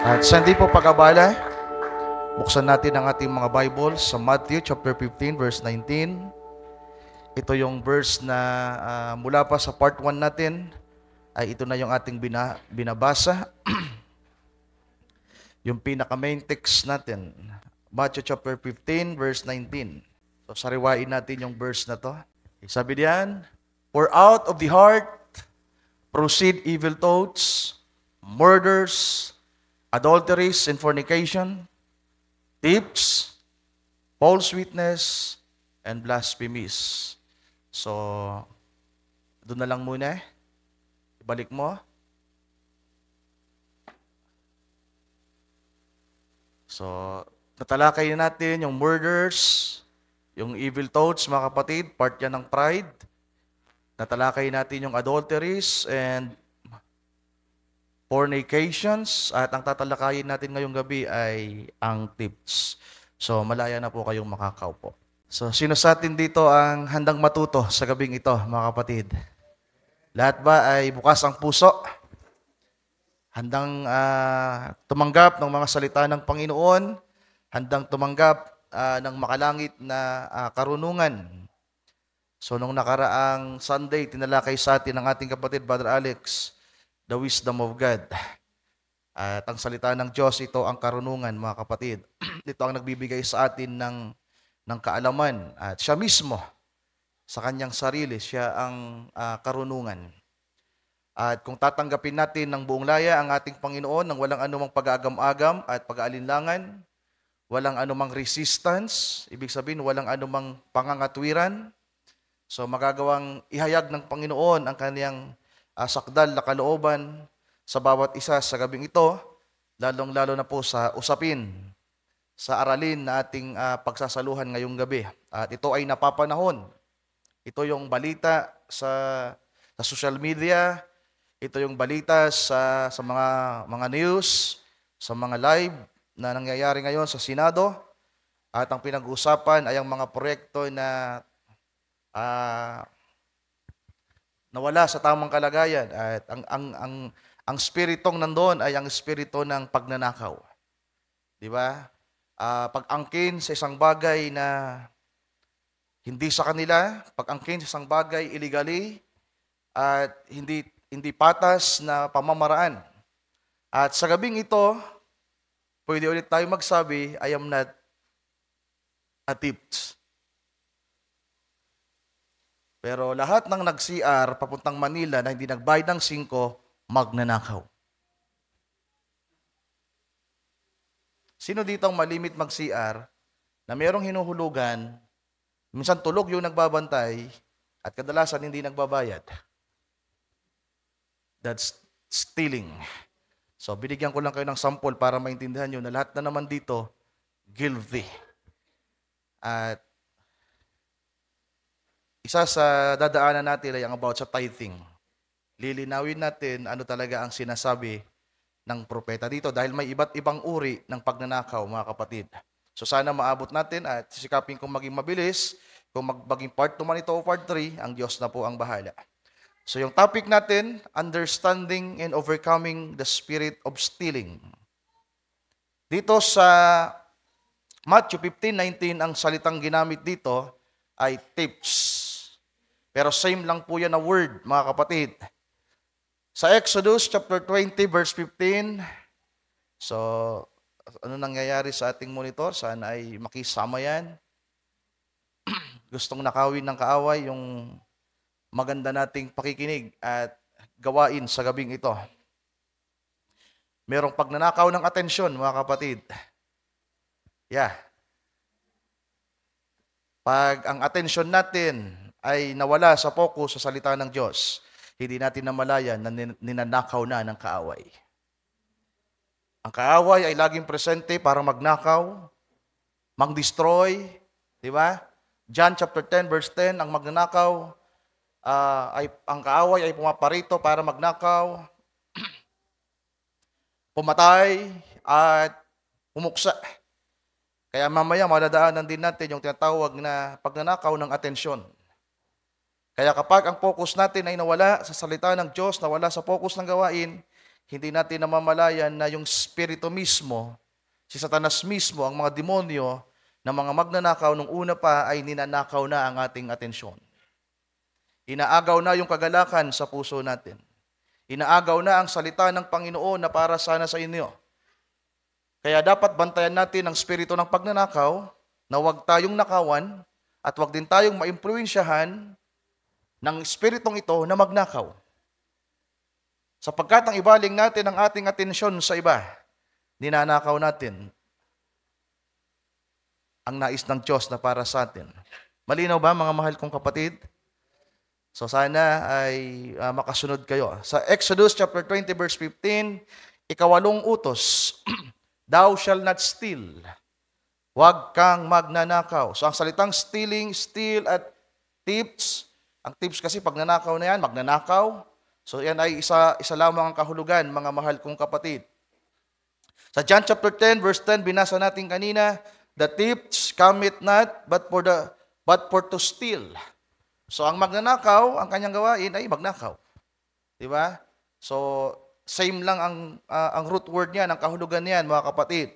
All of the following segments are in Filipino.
At sa hindi po pag-abala, buksan natin ang ating mga Bible sa Matthew chapter 15 verse 19. Ito yung verse na mula pa sa part 1 natin, ay ito na yung ating binabasa. Yung pinaka-main text natin, Matthew chapter 15 verse 19. So sariwain natin yung verse na to. Sabi diyan, "For out of the heart proceed evil thoughts, murders, adulteries and fornication, thefts, false witness, and blasphemies." So, doon na lang muna. Ibalik mo. So, natalakay natin yung murders, yung evil thoughts, mga kapatid, part yan ng pride. Natalakay natin yung adulteries and fornications, at ang tatalakayin natin ngayong gabi ay ang tips. So, malaya na po kayong makakaupo. So, sino sa atin dito ang handang matuto sa gabing ito, mga kapatid? Lahat ba ay bukas ang puso? Handang tumanggap ng mga salita ng Panginoon? Handang tumanggap ng makalangit na karunungan? So, nung nakaraang Sunday, tinalakay sa atin ng ating kapatid, Brother Alex, the wisdom of God. At ang salita ng Diyos, ito ang karunungan, mga kapatid. Ito ang nagbibigay sa atin ng kaalaman. At siya mismo, sa kanyang sarili, siya ang karunungan. At kung tatanggapin natin ng buong laya ang ating Panginoon ng walang anumang pag-aagam-agam at pag-aalinlangan, walang anumang resistance, ibig sabihin walang anumang pangangatwiran, so magagawang ihayag ng Panginoon ang kaniyang sakdal na kalooban sa bawat isa sa gabing ito, lalong-lalo na po sa usapin, sa aralin na ating pagsasaluhan ngayong gabi. At ito ay napapanahon. Ito yung balita sa social media, ito yung balita sa mga news, sa mga live na nangyayari ngayon sa Senado, at ang pinag-uusapan ay ang mga proyekto na nawala sa tamang kalagayan, at ang spiritong nandoon ay ang spirito ng pagnanakaw. Di ba? Pag-angkin sa isang bagay na hindi sa kanila, pag-angkin sa isang bagay illegally, at hindi patas na pamamaraan. At sa gabing ito, pwede ulit tayo magsabi, I am not a thief. Pero lahat ng nag-CR papuntang Manila na hindi nagbayad ng 5, magnanakaw. Sino dito ang malimit mag-CR na mayroong hinuhulugan, minsan tulog yung nagbabantay, at kadalasan hindi nagbabayad? That's stealing. So, binigyan ko lang kayo ng sample para maintindihan nyo na lahat na naman dito, guilty. At isa sa dadaanan natin ay ang about sa tithing. Lilinawin natin ano talaga ang sinasabi ng propeta dito dahil may iba't ibang uri ng pagnanakaw, mga kapatid. So sana maabot natin at sisikapin kong maging mabilis. Kung maging part 2 man ito o part 3, ang Diyos na po ang bahala. So yung topic natin, understanding and overcoming the spirit of stealing. Dito sa Matthew 15:19, ang salitang ginamit dito ay tips. Pero same lang po yan na word, mga kapatid. Sa Exodus chapter 20 verse 15, so ano nangyayari sa ating monitor? Sana ay makisama yan. Gustong nakawin ng kaaway yung maganda nating pakikinig at gawain sa gabing ito. Merong pagnanakaw ng atensyon, mga kapatid. Yeah. Pag ang atensyon natin ay nawala sa focus sa salita ng Diyos, hindi natin namalayan na ninanakaw na ng kaaway. Ang kaaway ay laging presente para magnakaw, mag-destroy, di ba? John chapter 10 verse 10, ang magnanakaw, ang kaaway ay pumaparito para magnakaw, pumatay, at pumuksa. Kaya mamaya madadaanan din natin yung tinatawag na pagnanakaw ng atensyon. Kaya kapag ang focus natin ay nawala sa salita ng Diyos, nawala sa focus ng gawain, hindi natin namamalayan na yung spirito mismo, si Satanas mismo, ang mga demonyo, na mga magnanakaw nung una pa ay ninanakaw na ang ating atensyon. Inaagaw na yung kagalakan sa puso natin. Inaagaw na ang salita ng Panginoon na para sana sa inyo. Kaya dapat bantayan natin ang spirito ng pagnanakaw, na huwag tayong nakawan at huwag din tayong maimpluwensyahan ng spiritong ito na magnakaw. Sapagkat ang ibaling natin ang ating atensyon sa iba, ninanakaw natin ang nais ng Diyos na para sa atin. Malinaw ba, mga mahal kong kapatid? So sana ay makasunod kayo. Sa Exodus chapter 20 verse 15, ikawalong utos, thou shall not steal. Huwag kang magnanakaw. So ang salitang stealing, steal at thieves, ang thieves kasi pag nanakaw na yan, magnanakaw. So yan ay isa lamang ang kahulugan, mga mahal kong kapatid. Sa John chapter 10 verse 10, binasa natin kanina, the thieves cometh not but for to steal. So ang magnanakaw, ang kanyang gawain ay magnakaw. Di ba? So same lang ang root word niyan, ang kahulugan niyan, mga kapatid.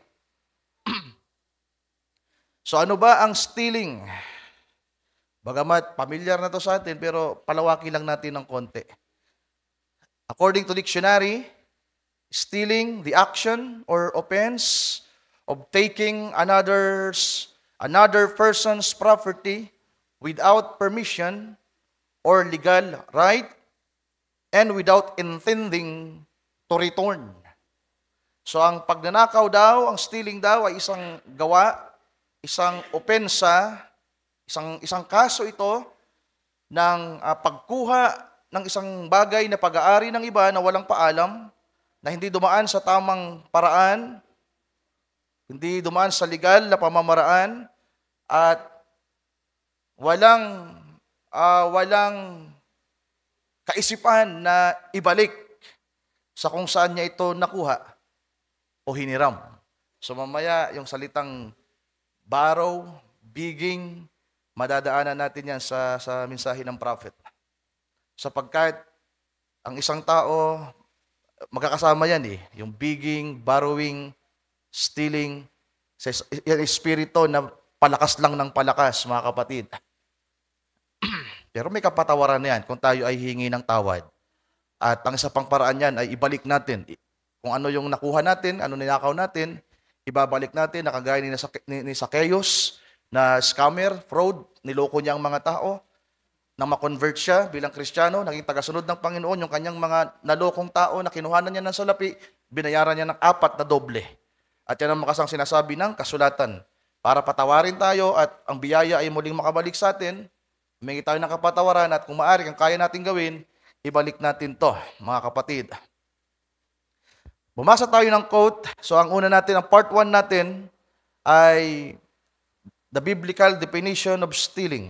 So ano ba ang stealing? Bagamat familiar na to sa atin, pero palawakin lang natin ng konti. According to dictionary, stealing, the action or offense of taking another person's property without permission or legal right and without intending to return. So ang pagnanakaw daw, ang stealing daw ay isang gawa, isang opensa, isang kaso ito ng pagkuha ng isang bagay na pag-aari ng iba na walang paalam, na hindi dumaan sa tamang paraan, hindi dumaan sa legal na pamamaraan, at walang kaisipan na ibalik sa kung saan niya ito nakuha o hiniram. So mamaya yung salitang borrow, begging, madadaanan natin yan sa mensahe ng prophet. Sapagkat ang isang tao, magkakasama yan yung begging, borrowing, stealing, yan espiritu na palakas lang ng palakas, mga kapatid. Pero may kapatawaran yan kung tayo ay hingi ng tawad. At ang isa pang paraan yan ay ibalik natin. Kung ano yung nakuha natin, ano ninakaw natin, ibabalik natin, nakagaya ni Zacchaeus, na scammer, fraud, niloko niya ang mga tao, nang ma-convert siya bilang Kristiyano, naging tagasunod ng Panginoon, yung kanyang mga nalokong tao na kinuhanan niya ng salapi, binayaran niya ng 4 na doble. At yan ang makasang sinasabi ng kasulatan. Para patawarin tayo at ang biyaya ay muling makabalik sa atin, humingi tayo ng kapatawaran at kung maaari, kung kaya natin gawin, ibalik natin to, mga kapatid. Bumasa tayo ng quote. So ang una natin, ang part 1 natin ay the biblical definition of stealing.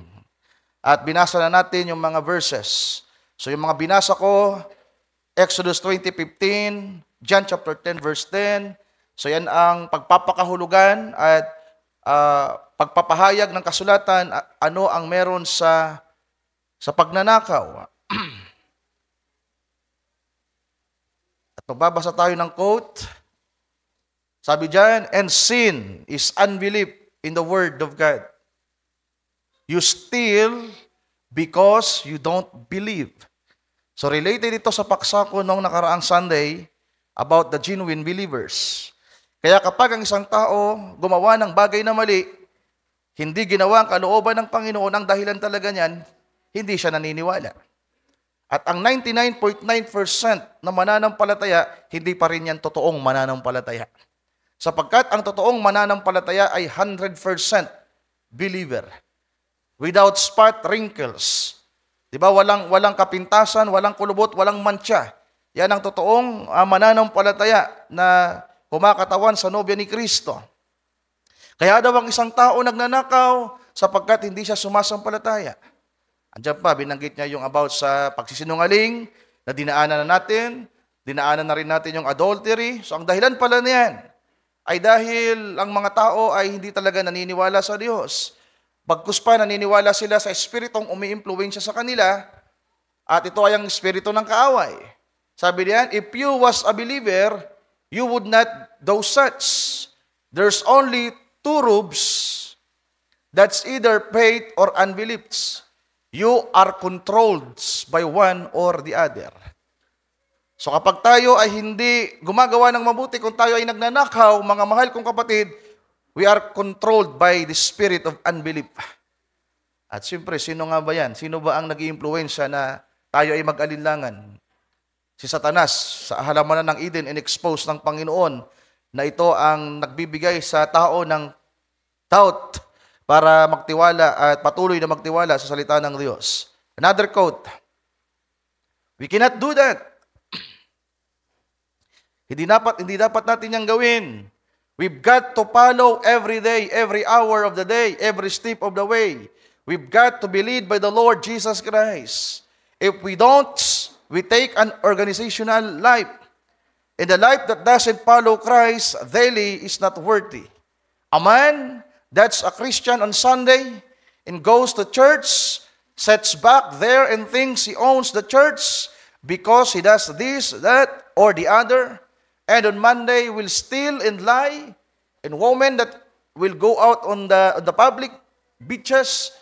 At binasa na natin yung mga verses. So yung mga binasa ko, Exodus 20:15, John chapter 10 verse 10. So yan ang pagpapakahulugan at pagpapahayag ng kasulatan, ano ang meron sa pagnanakaw. At magbabasa tayo ng quote. Sabi diyan, and sin is unbelief in the word of God. You steal because you don't believe. So related ito sa paksa ko noong nakaraang Sunday about the genuine believers. Kaya kapag ang isang tao gumawa ng bagay na mali, hindi ginawa ang kalooban ng Panginoon, ang dahilan talaga niyan, hindi siya naniniwala. At ang 99.9% na mananampalataya, hindi pa rin yan totoong mananampalataya. Sapagkat ang totoong mananampalataya ay 100% believer. Without spot, wrinkles. Diba? Walang kapintasan, walang kulubot, walang mantsa. Yan ang totoong mananampalataya na kumakatawan sa nobya ni Kristo. Kaya daw ang isang tao nagnanakaw sapagkat hindi siya sumasampalataya. Andiyan pa, binanggit niya yung about sa pagsisinungaling na dinaanan na natin. Dinaanan na rin natin yung adultery. So ang dahilan pala niyan ay dahil ang mga tao ay hindi talaga naniniwala sa Diyos. Bagkus pa, naniniwala sila sa espiritong umi-impluwensya sa kanila, at ito ay ang espiritu ng kaaway. Sabi niyan, if you was a believer, you would not do such. There's only two robes. That's either faith or unbelief. You are controlled by one or the other. So kapag tayo ay hindi gumagawa ng mabuti, kung tayo ay nagnanakaw, mga mahal kong kapatid, we are controlled by the spirit of unbelief. At siyempre, sino nga ba yan? Sino ba ang nag-iimpluwensya na tayo ay mag-alinlangan? Si Satanas, sa halamanan ng Eden, in-expose ng Panginoon na ito ang nagbibigay sa tao ng doubt para magtiwala at patuloy na magtiwala sa salita ng Diyos. Another quote, we cannot do that. Hindi dapat natin yang gawin. We've got to follow every day, every hour of the day, every step of the way. We've got to be led by the Lord Jesus Christ. If we don't, we take an organizational life. And the life that doesn't follow Christ daily is not worthy. A man that's a Christian on Sunday and goes to church, sits back there and thinks he owns the church because he does this, that, or the other. And on Monday will steal and lie, and women that will go out on the public beaches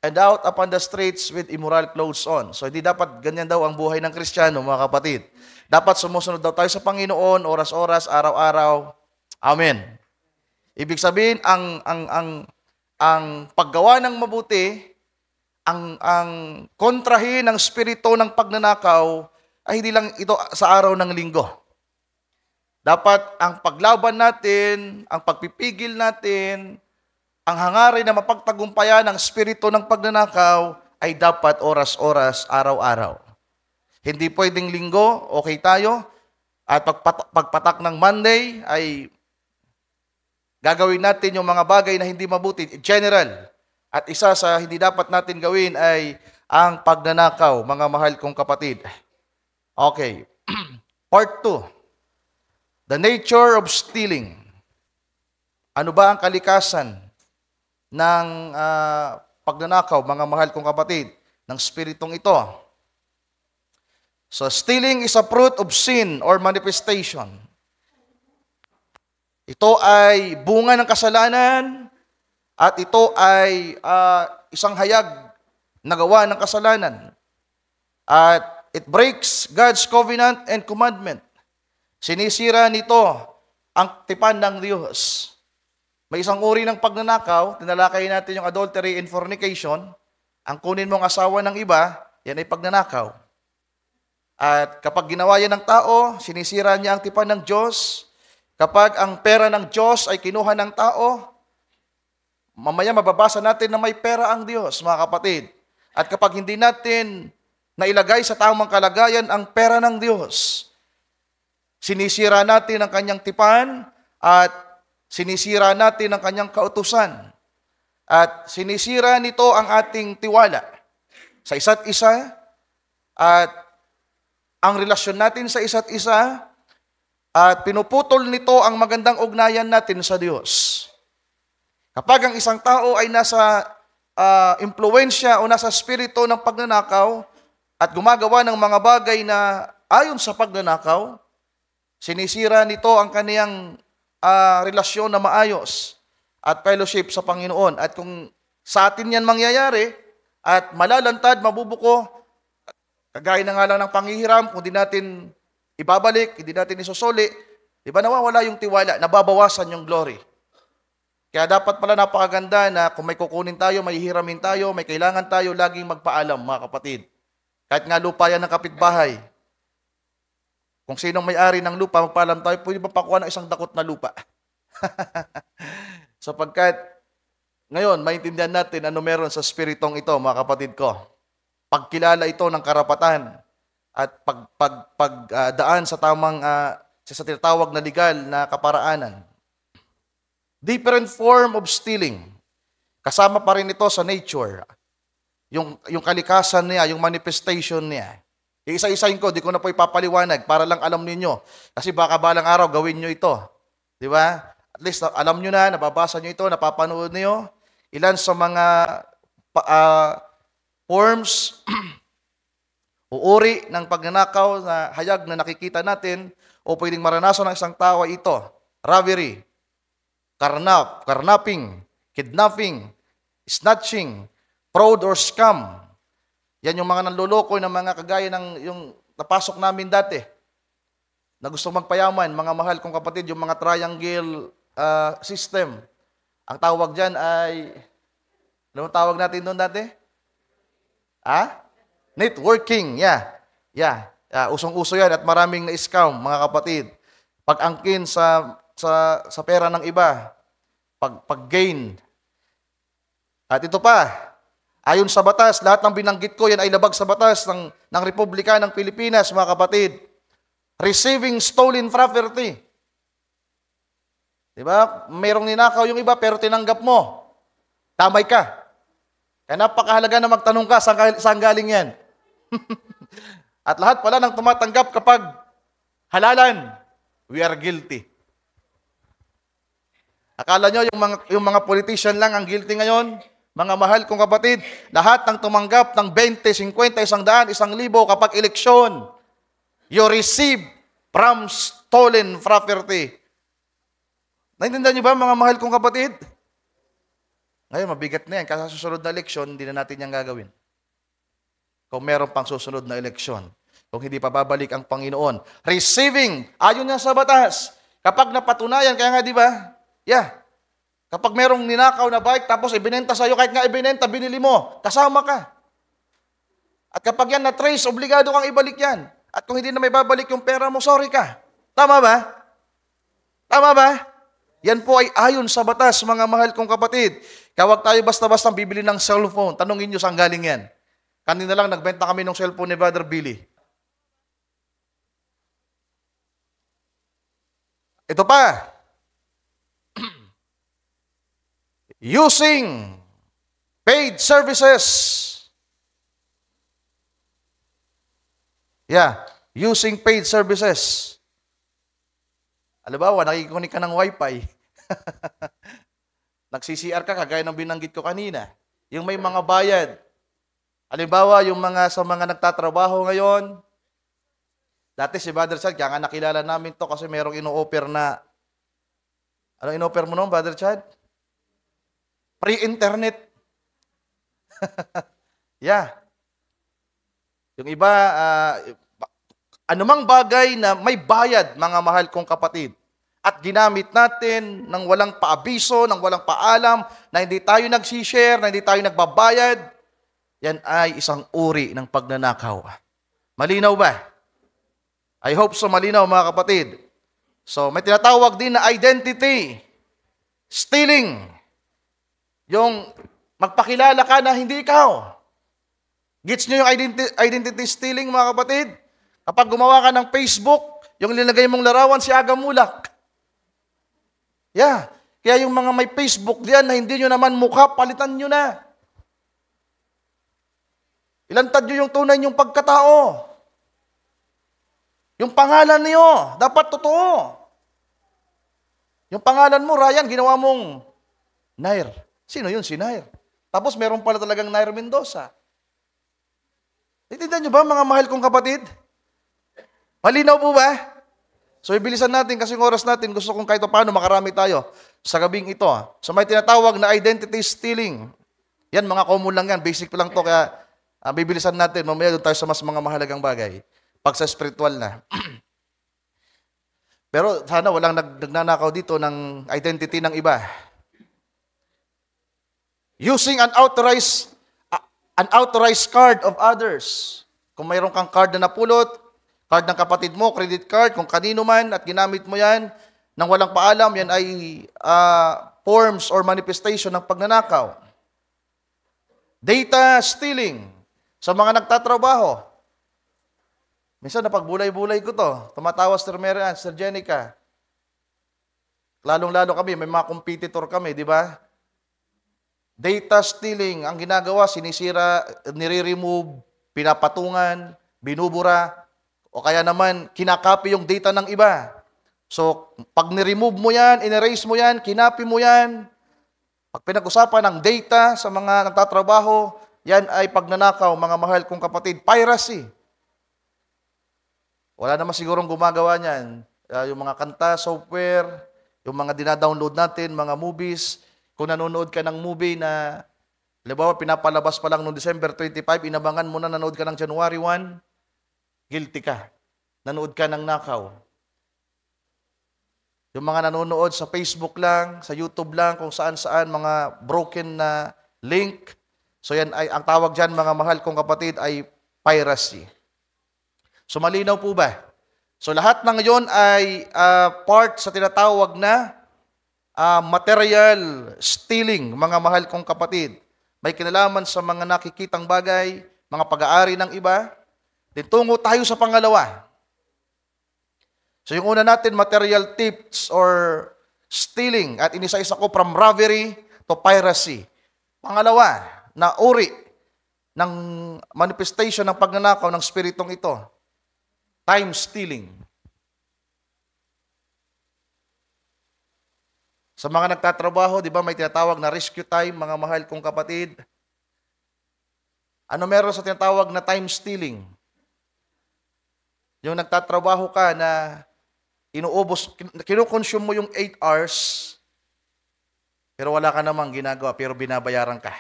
and out upon the streets with immoral clothes on. So hindi dapat ganyan daw ang buhay ng Kristiyano, mga kapatid. Dapat sumusunod daw tayo sa Panginoon, oras-oras, araw-araw. Amen. Ibig sabihin, ang paggawa ng mabuti, ang kontrahin ng spirito ng pagnanakaw ay hindi lang ito sa araw ng linggo. Dapat ang paglaban natin, ang pagpipigil natin, ang hangarin na mapagtagumpayan ng spirito ng pagnanakaw ay dapat oras-oras, araw-araw. Hindi pwedeng linggo, okay tayo, at pagpatak ng Monday ay gagawin natin yung mga bagay na hindi mabuti, general. At isa sa hindi dapat natin gawin ay ang pagnanakaw, mga mahal kong kapatid. Okay. Part 2. The nature of stealing. Ano ba ang kalikasan ng pagnanakaw, mga mahal kong kapatid, ng spiritong ito? So, stealing is a fruit of sin or manifestation. Ito ay bunga ng kasalanan at ito ay isang hayag na gawa ng kasalanan. At it breaks God's covenant and commandment. Sinisira nito ang tipan ng Diyos. May isang uri ng pagnanakaw, tinalakay natin yung adultery and fornication. Ang kunin mong asawa ng iba, yan ay pagnanakaw. At kapag ginawa yan ng tao, sinisira niya ang tipan ng Diyos. Kapag ang pera ng Diyos ay kinuha ng tao, mamaya mababasa natin na may pera ang Diyos, mga kapatid. At kapag hindi natin nailagay sa tamang kalagayan ang pera ng Diyos, sinisira natin ang kanyang tipan at sinisira natin ang kanyang kautusan. At sinisira nito ang ating tiwala sa isa't isa at ang relasyon natin sa isa't isa at pinuputol nito ang magandang ugnayan natin sa Diyos. Kapag ang isang tao ay nasa impluensya o nasa spirito ng pagnanakaw at gumagawa ng mga bagay na ayon sa pagnanakaw, sinisira nito ang kaniyang relasyon na maayos at fellowship sa Panginoon. At kung sa atin yan mangyayari at malalantad, mabubuko, kagaya na nga lang ng panghihiram, kung di natin ibabalik, hindi natin isusuli, di ba nawawala yung tiwala, nababawasan yung glory. Kaya dapat pala napakaganda na kung may kukunin tayo, may hihiramin tayo, may kailangan tayo, laging magpaalam, mga kapatid. Kahit nga lupa yan ng kapitbahay. Kung sinong may-ari ng lupa, magpaalam tayo, pwede ba pakuha ng isang dakot na lupa? Sapagkat, ngayon, maintindihan natin ano meron sa spiritong ito, mga kapatid ko. Pagkilala ito ng karapatan at pagdaan sa tamang, sa tinatawag na legal na kaparaanan. Different form of stealing. Kasama pa rin ito sa nature. Yung kalikasan niya, yung manifestation niya. Isa-isahin ko, di ko na po ipapaliwanag para lang alam ninyo. Kasi baka balang araw gawin nyo ito. Di ba? At least alam nyo na, nababasa nyo ito, napapanood nyo. Ilan sa mga forms o uri ng pagnanakaw na hayag na nakikita natin o pwedeng maranasan ng isang tao ay ito: robbery, carnapping, kidnapping, snatching, fraud or scam. Yan yung mga nanloloko ng mga kagaya ng yung napasok namin dati na gusto magpayaman, mga mahal kong kapatid, yung mga triangle system. Ang tawag dyan ay, ano tawag natin doon dati? Networking, yeah. Usong-uso yan at maraming na-scam, mga kapatid. Pag-angkin sa pera ng iba, pag-gain. At ito pa, ayon sa batas, lahat ng binanggit ko, yan ay labag sa batas ng Republika ng Pilipinas, mga kapatid. Receiving stolen property. Diba? Mayroong ninakaw yung iba, pero tinanggap mo. Tamay ka. Kaya napakahalaga na magtanong ka, saan galing yan? At lahat pala ng tumatanggap kapag halalan, we are guilty. Akala nyo yung mga politician lang ang guilty ngayon? Mga mahal kong kapatid, lahat ng tumanggap ng 20, 50, 100, 1,000 kapag eleksyon, you receive from stolen property. Naintindihan niyo ba, mga mahal kong kapatid? Ngayon, mabigat na yan. Kasi sa susunod na eleksyon, hindi na natin yan gagawin. Kung meron pang susunod na eleksyon, kung hindi pa babalik ang Panginoon. Receiving, ayon nga sa batas. Kapag napatunayan, kaya nga di ba? Kapag merong ninakaw na bike, tapos ibinenta sa'yo, kahit nga ibinenta, binili mo, kasama ka. At kapag yan na-trace, obligado kang ibalik yan. At kung hindi na may babalik yung pera mo, sorry ka. Tama ba? Tama ba? Yan po ay ayon sa batas, mga mahal kong kapatid. Kawag tayo basta-basta bibili ng cellphone. Tanungin nyo saan galing yan. Kanina lang nagbenta kami ng cellphone ni Brother Billy. Ito pa. Using paid services. Using paid services. Halimbawa, nakikikunik ka ng wifi. Nag-CCR ka, kagaya ng binanggit ko kanina. Yung may mga bayad. Halimbawa, yung sa mga nagtatrabaho ngayon, dati si Brother Chad, kaya nga nakilala namin to kasi merong ino-offer na, ano ino-offer mo noon, Brother Chad? Free internet. Yung iba, anumang bagay na may bayad, mga mahal kong kapatid, at ginamit natin ng walang paabiso, ng walang paalam, na hindi tayo nagsishare, na hindi tayo nagbabayad, yan ay isang uri ng pagnanakaw. Malinaw ba? I hope so, malinaw mga kapatid. So, may tinatawag din na identity stealing. Yung magpakilala ka na hindi ikaw. Gets nyo yung identity stealing, mga kapatid? Kapag gumawa ka ng Facebook, yung linagay mong larawan si Aga Mulak. Kaya yung mga may Facebook diyan na hindi nyo naman mukha, palitan nyo na. Ilantad nyo yung tunay nyong pagkatao. Yung pangalan niyo, dapat totoo. Yung pangalan mo, Ryan, ginawa mong Nair. Sino yun? Si Nair. Tapos meron pala talagang Nair Mendoza. Naintindihan nyo ba, mga mahal kong kapatid? Malinaw po ba? So, ibilisan natin kasi ng oras natin. Gusto kong kahit paano makarami tayo sa gabing ito. So, may tinatawag na identity stealing. Yan, mga common lang yan. Basic lang to. Kaya, bibilisan natin. Mamaya doon tayo sa mas mga mahalagang bagay. Pag sa spiritual na. Pero sana walang nagnanakaw dito ng identity ng iba. Using an unauthorized card of others. Kung mayroon kang card na napulot, card ng kapatid mo, credit card, kung kanino man, at ginamit mo yan, nang walang paalam, yan ay forms or manifestation ng pagnanakaw. Data stealing. Sa mga nagtatrabaho. Minsan napagbulay-bulay ko to. Tumatawa Sir Marian, Sir Jenica. Lalong-lalo kami, may mga competitor kami, di ba? Data stealing, ang ginagawa, sinisira, nire-remove, pinapatungan, binubura, o kaya naman, kinakapi yung data ng iba. So, pag niremove mo yan, inerase mo yan, kinapi mo yan, pag pinag-usapan ng data sa mga nagtatrabaho, yan ay pagnanakaw, mga mahal kong kapatid, piracy. Wala naman sigurong gumagawa niyan. Yung mga kanta, software, yung mga dinadownload natin, mga movies. Kung nanonood ka ng movie na, halimbawa, pinapalabas pa lang noong December 25, inabangan mo na nanood ka ng January 1, guilty ka. Nanood ka ng nakaw. Yung mga nanonood sa Facebook lang, sa YouTube lang, kung saan-saan, mga broken na link. So yan ay, ang tawag dyan, mga mahal kong kapatid, ay piracy. So malinaw po ba? So lahat ng yon ay part sa tinatawag na material stealing, mga mahal kong kapatid. May kinalaman sa mga nakikitang bagay, mga pag-aari ng iba. Then tungo tayo sa pangalawa. So yung una natin, material thefts or stealing. At inisa-isa ko from robbery to piracy. Pangalawa, na uri ng manifestation ng pagnanakaw ng spiritong ito. Time stealing. Sa mga nagtatrabaho, di ba may tinatawag na rescue time, mga mahal kong kapatid. Ano meron sa tinatawag na time stealing? Yung nagtatrabaho ka na inuubos, kinukonsume mo yung 8 hours, pero wala ka namang ginagawa, pero binabayaran ka.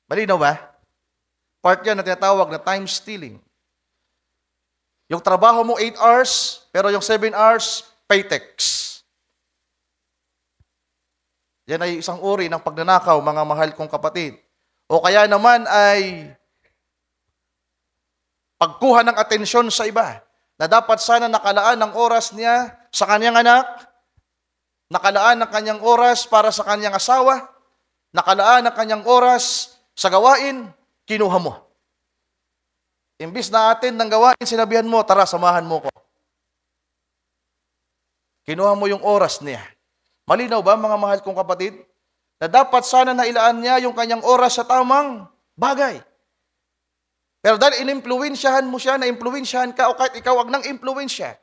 Malinaw ba? Part yan na tinatawag na time stealing. Yung trabaho mo 8 hours, pero yung 7 hours, paytex. Yan ay isang uri ng pagnanakaw, mga mahal kong kapatid. O kaya naman ay pagkuha ng atensyon sa iba, na dapat sana nakalaan ng oras niya sa kanyang anak, nakalaan ng kanyang oras para sa kanyang asawa, nakalaan ng kanyang oras sa gawain, kinuha mo. Imbis na atin ng gawain, sinabihan mo, tara, samahan mo ko. Kinuha mo yung oras niya. Malinaw ba, mga mahal kong kapatid? Na dapat sana nailaan niya yung kanyang oras sa tamang bagay. Pero dahil inimpluwensyahan mo siya, na-impluwensyahan ka, o kahit ikaw wag nang impluwensya.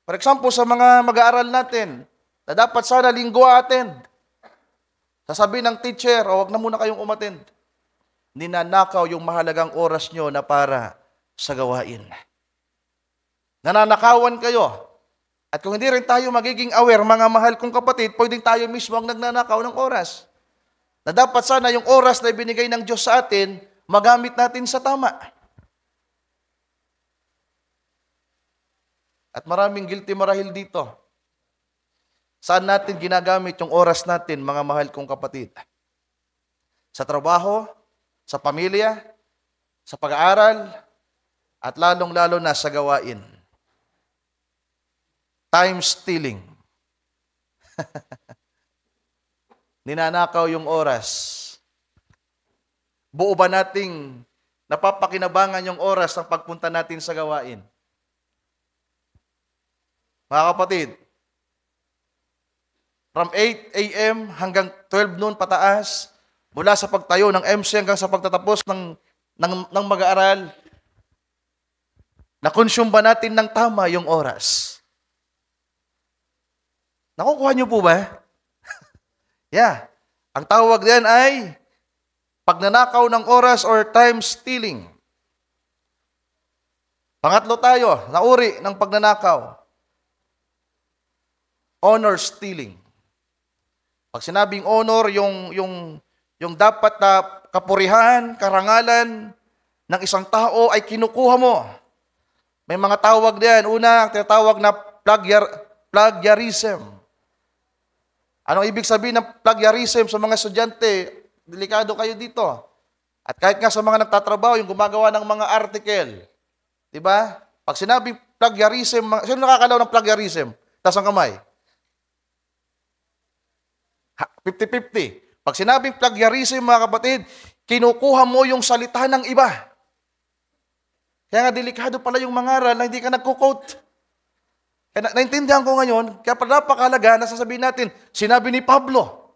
For example, sa mga mag-aaral natin, na dapat sana linggo attend. Sasabihin ng teacher, o wag na muna kayong umattend. Ninanakaw yung mahalagang oras nyo na para sa gawain. Nananakawan kayo. At kung hindi rin tayo magiging aware, mga mahal kong kapatid, pwedeng tayo mismo ang nagnanakaw ng oras. Na dapat sana yung oras na ibinigay ng Diyos sa atin, magamit natin sa tama. At maraming guilty marahil dito. Saan natin ginagamit yung oras natin, mga mahal kong kapatid? Sa trabaho, sa pamilya, sa pag-aaral, at lalong-lalo na sa gawain. Time stealing. Ninanakaw yung oras. Buo ba nating napapakinabangan yung oras ng pagpunta natin sa gawain? Mga kapatid, from 8 a.m. hanggang 12 noon pataas, mula sa pagtayo ng MC hanggang sa pagtatapos ng mag-aaral, na-consume ba natin ng tama yung oras? Nakukuha niyo po ba? Yeah. Ang tawag diyan ay pagnanakaw ng oras or time stealing. Pangatlo tayo, na uri ng pagnanakaw. Honor stealing. Pag sinabing honor, yung dapat na kapurihan, karangalan ng isang tao ay kinukuha mo. May mga tawag diyan. Una, tinatawag na plagiarism. Anong ibig sabihin ng plagiarism sa mga estudyante? Delikado kayo dito. At kahit nga sa mga nagtatrabaho, yung gumagawa ng mga article. Diba? Pag sinabing plagiarism, sino nakakalaw ng plagiarism? Taas ang kamay. 50-50. Pag sinabing plagiarism, mga kapatid, kinukuha mo yung salita ng iba. Kaya nga delikado pala yung mangaral na hindi ka nagko-quote. Kaya naintindihan ko ngayon, kaya pala napakahalaga na sasabihin natin, sinabi ni Pablo,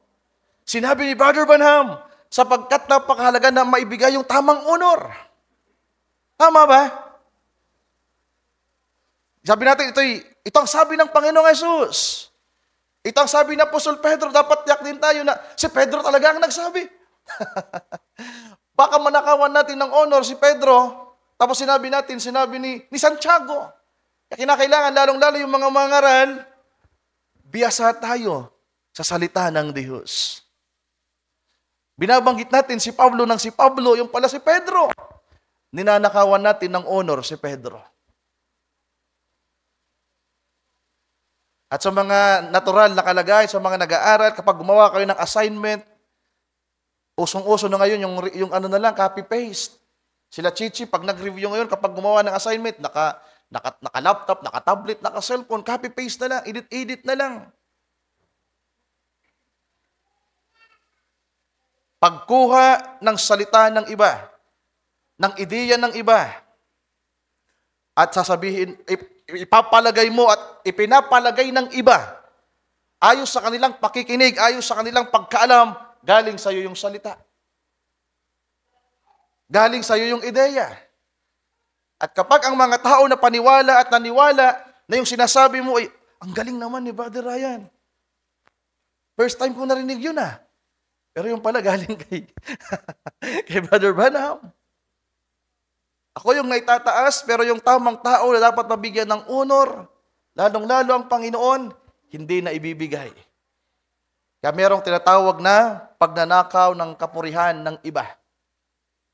sinabi ni Brother Branham, sapagkat napakahalaga na maibigay yung tamang honor. Tama ba? Sabi natin, ito ang sabi ng Panginoong Yesus. Ito ang sabi ng Apostol Pedro, dapat tiyak din tayo na si Pedro talaga ang nagsabi. Baka manakawan natin ng honor si Pedro, Tapos sinabi ni Santiago, kaya kinakailangan, lalong-lalo yung mga mangaral, biyasa tayo sa salita ng Diyos. Binabanggit natin si Pablo ng si Pablo, yung pala si Pedro. Ninanakawan natin ng honor si Pedro. At sa mga natural na kalagay, sa mga nag-aaral, kapag gumawa kayo ng assignment, usong-uso na ngayon yung ano na lang, copy-paste. Sila Chichi, pag nag-review ngayon, kapag gumawa ng assignment, naka-laptop, naka-tablet, naka-cellphone, copy-paste na lang, edit-edit na lang. Pagkuha ng salita ng iba, ng ideya ng iba, at sasabihin, ipapalagay mo at ipinapalagay ng iba, ayos sa kanilang pakikinig, ayos sa kanilang pagkaalam, galing sa iyo yung salita. Galing sa iyo yung ideya. At kapag ang mga tao na paniwala at naniwala na yung sinasabi mo ay, ang galing naman ni Brother Ryan. First time ko narinig yun ah. Pero yung pala galing kay Brother Branham. Ako yung naitataas, pero yung tamang tao na dapat mabigyan ng honor, lalong-lalo ang Panginoon, hindi na ibibigay. Kaya merong tinatawag na pagnanakaw ng kapurihan ng iba.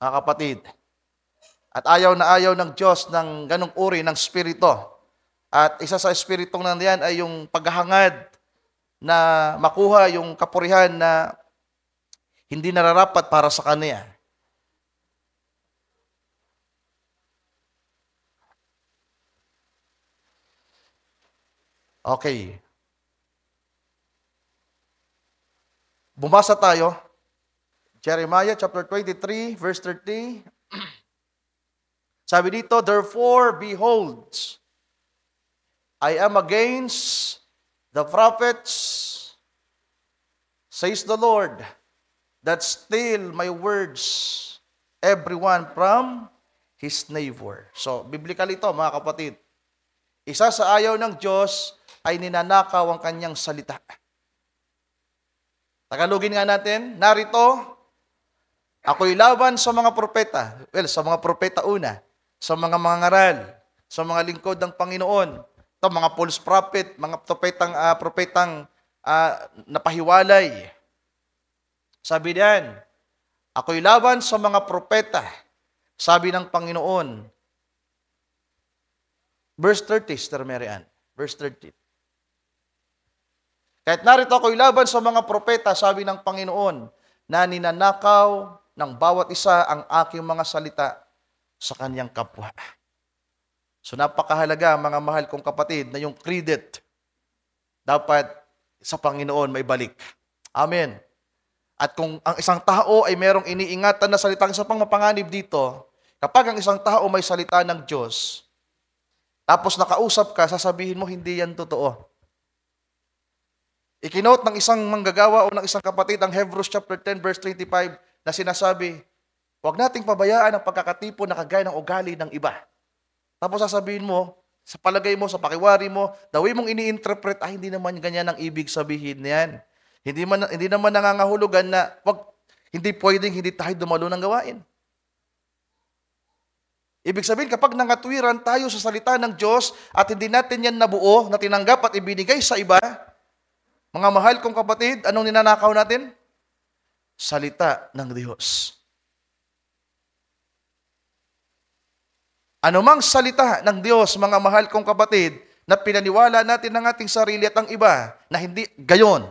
Mga kapatid. At ayaw na ayaw ng Diyos ng ganong uri ng spirito. At isa sa espiritong nandiyan ay yung paghahangad na makuha yung kapurihan na hindi nararapat para sa kanya. Okay. Bumasa tayo. Jeremiah chapter 23, verse 30. Sabi dito, therefore, behold, I am against the prophets, says the Lord, that steal my words, everyone from his neighbor. So, biblical ito, mga kapatid. Isa sa ayaw ng Diyos ay ninanakaw ang kanyang salita. Tagalogin nga natin, narito, ako'y laban sa mga propeta. Well, sa mga propeta una, sa mga mangaral, sa mga lingkod ng Panginoon, ito, mga false prophet, mga propetang napahiwalay. Sabi diyan, ako'y laban sa mga propeta, sabi ng Panginoon. Verse 30, Sister Mary Ann. Verse 30. Kahit narito ako'y laban sa mga propeta, sabi ng Panginoon, na ninanakaw ng bawat isa ang aking mga salita sa kanyang kapwa. So napakahalaga, mga mahal kong kapatid, na yung credit dapat sa Panginoon may balik. Amen. At kung ang isang tao ay merong iniingatan na salita, isa pang mapanganib dito, kapag ang isang tao may salita ng Diyos, tapos nakausap ka, sasabihin mo, hindi yan totoo. Ikinote ng isang manggagawa o ng isang kapatid ang Hebrews chapter 10 verse 25 na sinasabi, huwag nating pabayaan ang pagkakatipon na kagaya ng ugali ng iba. Tapos sasabihin mo, sa palagay mo, sa pakiwari mo, the way mong ini-interpret, hindi naman ganyan ang ibig sabihin niyan. Hindi naman nangangahulugan na hindi pwedeng hindi tayo dumalo ng gawain. Ibig sabihin, kapag nangatwiran tayo sa salita ng Diyos at hindi natin yan nabuo, na tinanggap at ibinigay sa iba, mga mahal kong kapatid, anong ninanakaw natin? Salita ng Diyos. Anumang salita ng Diyos, mga mahal kong kapatid, na pinaniwala natin ng ating sarili at ang iba, na hindi gayon,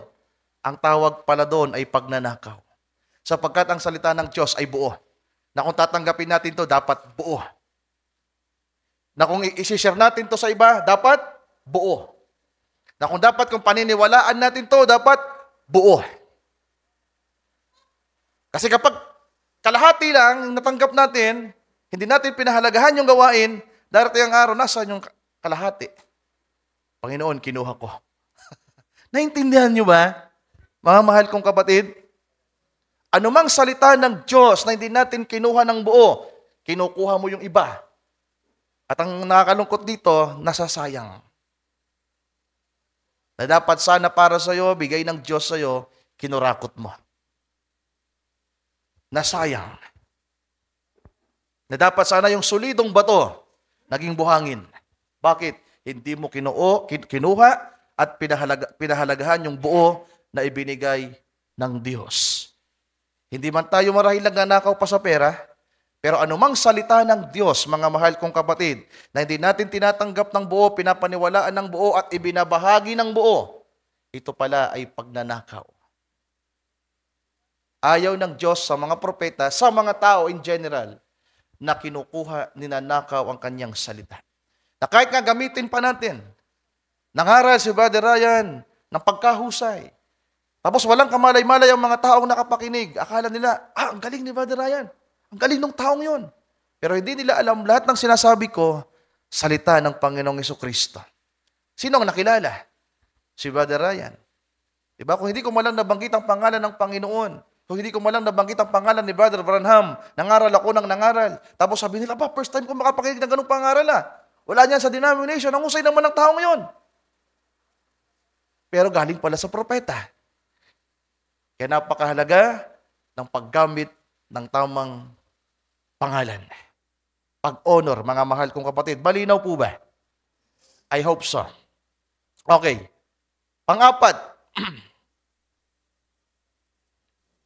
ang tawag pala doon ay pagnanakaw. Sapagkat ang salita ng Diyos ay buo. Na kung tatanggapin natin to dapat buo. Na kung i-share natin to sa iba, dapat buo. Na kung paniniwalaan natin to, dapat buo. Kasi kapag kalahati lang natanggap natin, hindi natin pinahalagahan yung gawain, darating ang araw, nasaan yung kalahati? Panginoon, kinuha ko. Naintindihan nyo ba, mga mahal kong kapatid? Anumang salita ng Diyos na hindi natin kinuha ng buo, kinukuha mo yung iba. At ang nakakalungkot dito, nasasayang. Na dapat sana para sa'yo, bigay ng Diyos sa'yo, kinurakot mo. Nasayang. Na dapat sana yung solidong bato, naging buhangin. Bakit? Hindi mo kinuha at pinahalagahan yung buo na ibinigay ng Diyos. Hindi man tayo marahil nagnanakaw pa sa pera, pero anumang salita ng Diyos, mga mahal kong kapatid, na hindi natin tinatanggap ng buo, pinapaniwalaan ng buo at ibinabahagi ng buo, ito pala ay pagnanakaw. Ayaw ng Diyos sa mga propeta, sa mga tao in general, na kinukuha, ninanakaw ang kanyang salita. Na kahit nga gamitin pa natin, nangaral si Brother Ryan ng pagkahusay. Tapos walang kamalay-malay ang mga taong nakapakinig. Akala nila, ang galing ni Brother Ryan. Ang galing ng taong yon. Pero hindi nila alam lahat ng sinasabi ko, salita ng Panginoong Jesucristo. Sino ang nakilala? Si Brother Ryan. Diba? Kung hindi ko malang nabanggit ang pangalan ng Panginoon, kung hindi ko malang nabanggit ang pangalan ni Brother Branham, nangaral ako ng nangaral. Tapos sabi nila, first time ko makapakinig ng ganung pangaral . Wala niyan sa denomination. Ang usay naman ng taong yon. Pero galing pala sa propeta. Kaya napakahalaga ng paggamit ng tamang pangalan. Pag-honor, mga mahal kong kapatid. Malinaw po ba? I hope so. Okay. Pang-apat.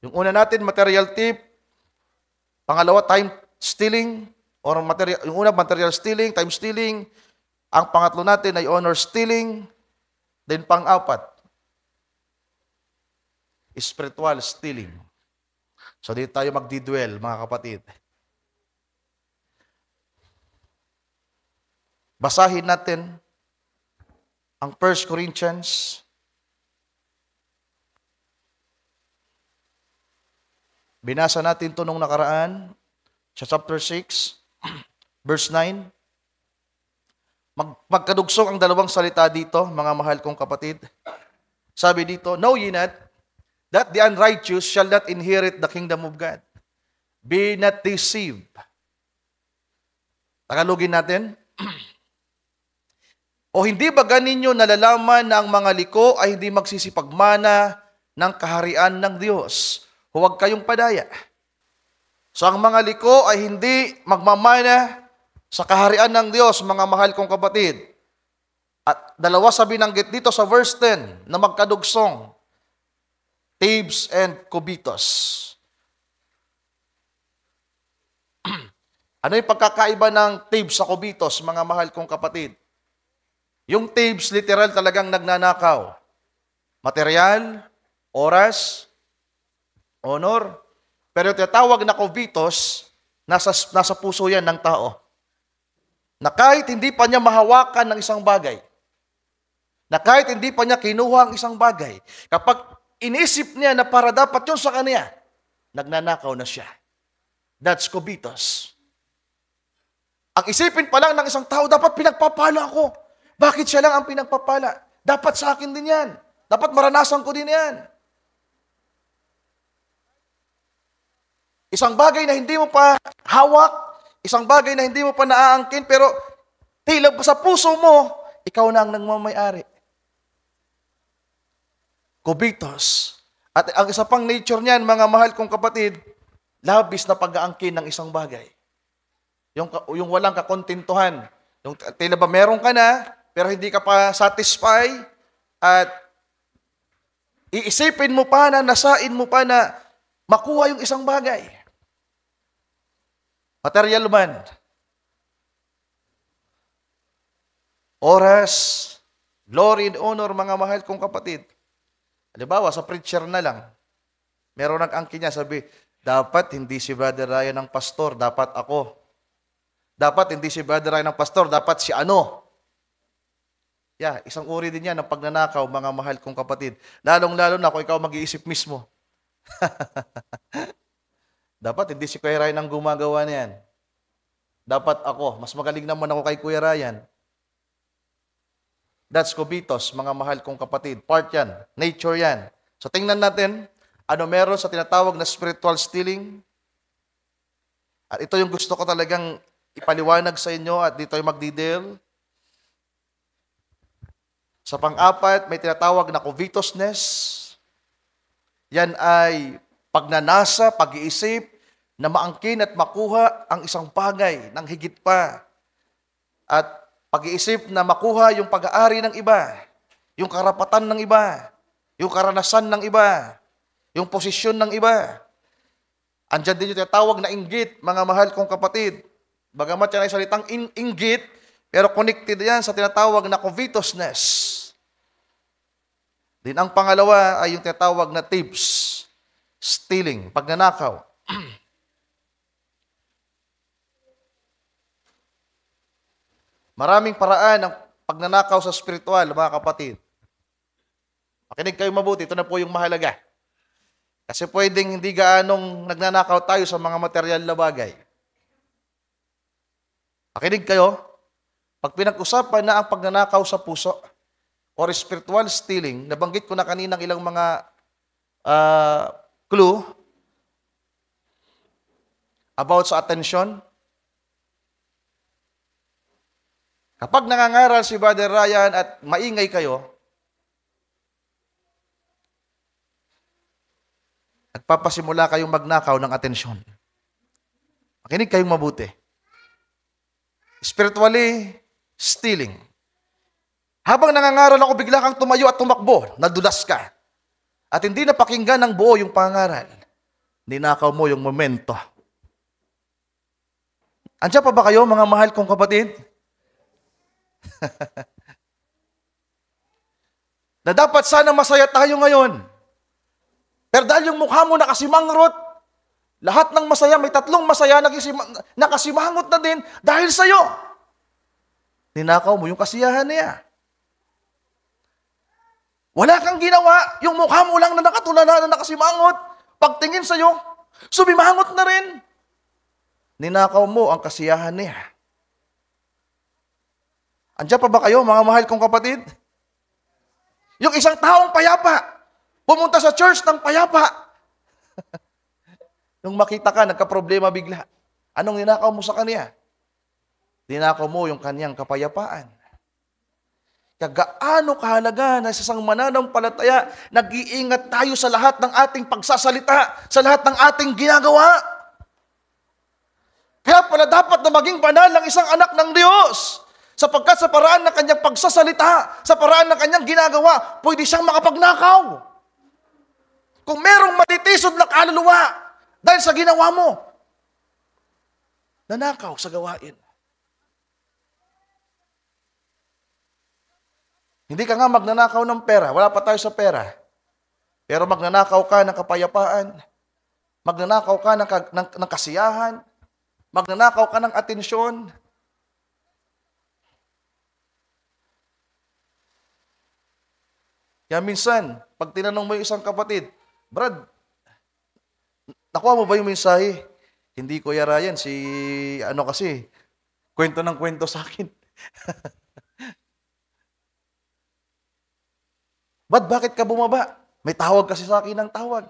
Yung una natin, material tip. Pangalawa, time stealing. Or yung una, material stealing, time stealing. Ang pangatlo natin ay honor stealing. Then pang-apat, spiritual stealing. So dito tayo magdidwell, mga kapatid. Basahin natin ang 1 Corinthians binasa natin ito nung nakaraan sa chapter 6, verse 9. Magkadugsong ang dalawang salita dito, mga mahal kong kapatid. Sabi dito, know ye not that the unrighteous shall not inherit the kingdom of God? Be not deceived. Tagalogin natin. O hindi ba ganinyo nalalaman na ang mga liko ay hindi magsisipagmana ng kaharian ng Diyos? Huwag kayong padaya. So ang mga liko ay hindi magmamana sa kaharian ng Diyos, mga mahal kong kapatid. At dalawa sa binanggit dito sa verse 10 na magkadugsong. Thieves and covetous. Ano yung pagkakaiba ng thieves sa covetous, mga mahal kong kapatid? Yung thieves, literal talagang nagnanakaw. Material, oras, honor. Pero tinatawag na covetous, nasa puso yan ng tao. Na kahit hindi pa niya mahawakan ng isang bagay, na kahit hindi pa niya kinuha ang isang bagay, kapag inisip niya na para dapat yun sa kanya, nagnanakaw na siya. That's covetous. Ang isipin pa lang ng isang tao, dapat pinagpapala ako. Bakit siya lang ang pinagpapala? Dapat sa akin din yan. Dapat maranasan ko din yan. Isang bagay na hindi mo pa hawak, isang bagay na hindi mo pa naaangkin, pero tila sa puso mo, ikaw na ang nagmamayari. Covetous. At ang isa pang nature niyan, mga mahal kong kapatid, labis na pag-aangkin ng isang bagay. Yung walang kakontentuhan. Yung tila ba meron ka na, pero hindi ka pa satisfy, at iisipin mo pa na, nasain mo pa na makuha yung isang bagay. Material man. Oras, glory and honor, mga mahal kong kapatid. Halimbawa, sa preacher na lang, meron nag-angkin niya, sabi, dapat hindi si Brother Ryan ang pastor, dapat ako. Dapat hindi si Brother Ryan ang pastor, dapat si ano. Yeah, isang uri din yan ng pagnanakaw, mga mahal kong kapatid. Lalong-lalo na kung ikaw mag-iisip mismo. Dapat hindi si Kuya Ryan ang gumagawa niyan. Dapat ako. Mas magaling naman ako kay Kuya Ryan. That's covetous, mga mahal kong kapatid. Part yan. Nature yan. So tingnan natin, ano meron sa tinatawag na spiritual stealing. At ito yung gusto ko talagang ipaliwanag sa inyo at dito ay magdidel. Sa pang-apat, may tinatawag na covetousness. Yan ay pagnanasa, pag-iisip na maangkin at makuha ang isang bagay ng higit pa. At pag-iisip na makuha yung pag-aari ng iba, yung karapatan ng iba, yung karanasan ng iba, yung posisyon ng iba. Andyan din yung tinatawag na inggit, mga mahal kong kapatid. Bagamat yan ay salitang inggit, pero connected yan sa tinatawag na covetousness. Din ang pangalawa ay yung tinatawag na thieves, stealing, pagnanakaw. Maraming paraan ng pagnanakaw sa spiritual, mga kapatid. Makinig kayo mabuti, ito na po yung mahalaga. Kasi pwedeng hindi gaanong nagnanakaw tayo sa mga material na bagay. Makinig kayo, pag pinag-usapan na ang pagnanakaw sa puso or spiritual stealing, nabanggit ko na kaninang ilang mga clue about sa attention. Kapag nangangaral si Brother Ryan at maingay kayo, nagpapasimula kayong magnakaw ng atensyon. Makinig kayong mabuti. Spiritually stealing. Habang nangangaral ako, bigla kang tumayo at tumakbo, nadulas ka. At hindi napakinggan ng buo yung pangaral. Ninakaw mo yung momento. Andiyan pa ba kayo, mga mahal kong kapatid? Na dapat sana masaya tayo ngayon. Pero dahil yung mukha mo nakasimangrot, lahat ng masaya, may tatlong masaya nakasimangot na din dahil sa'yo. Ninakaw mo yung kasiyahan niya. Wala kang ginawa, yung mukha mo lang na nakatulala na nakasimangot, pagtingin sa'yo, sumimangot na rin. Ninakaw mo ang kasiyahan niya. Andiyan pa ba kayo, mga mahal kong kapatid? Yung isang taong payapa, pumunta sa church ng payapa. Nung makita ka, nagka-problema bigla. Anong ninakaw mo sa kanya? Ninakaw mo yung kanyang kapayapaan. Kaya gaano kahalaga na sa isang mananampalataya, nag-iingat tayo sa lahat ng ating pagsasalita, sa lahat ng ating ginagawa. Kaya pala dapat na maging banal ang isang anak ng Diyos. Sapagkat sa paraan ng kanyang pagsasalita, sa paraan ng kanyang ginagawa, pwede siyang makapagnakaw. Kung merong matitisod na kaluluwa dahil sa ginawa mo, nanakaw sa gawain. Hindi ka nga magnanakaw ng pera, wala pa tayo sa pera. Pero magnanakaw ka ng kapayapaan, magnanakaw ka ng kasiyahan, magnanakaw ka ng atensyon. Kaya minsan, pag tinanong mo yung isang kapatid, Brad, nakuha mo ba yung mensahe? Hindi, Kuya Ryan, kasi, kwento ng kwento sa akin. Bakit ka bumaba? May tawag kasi sa akin ng tawag.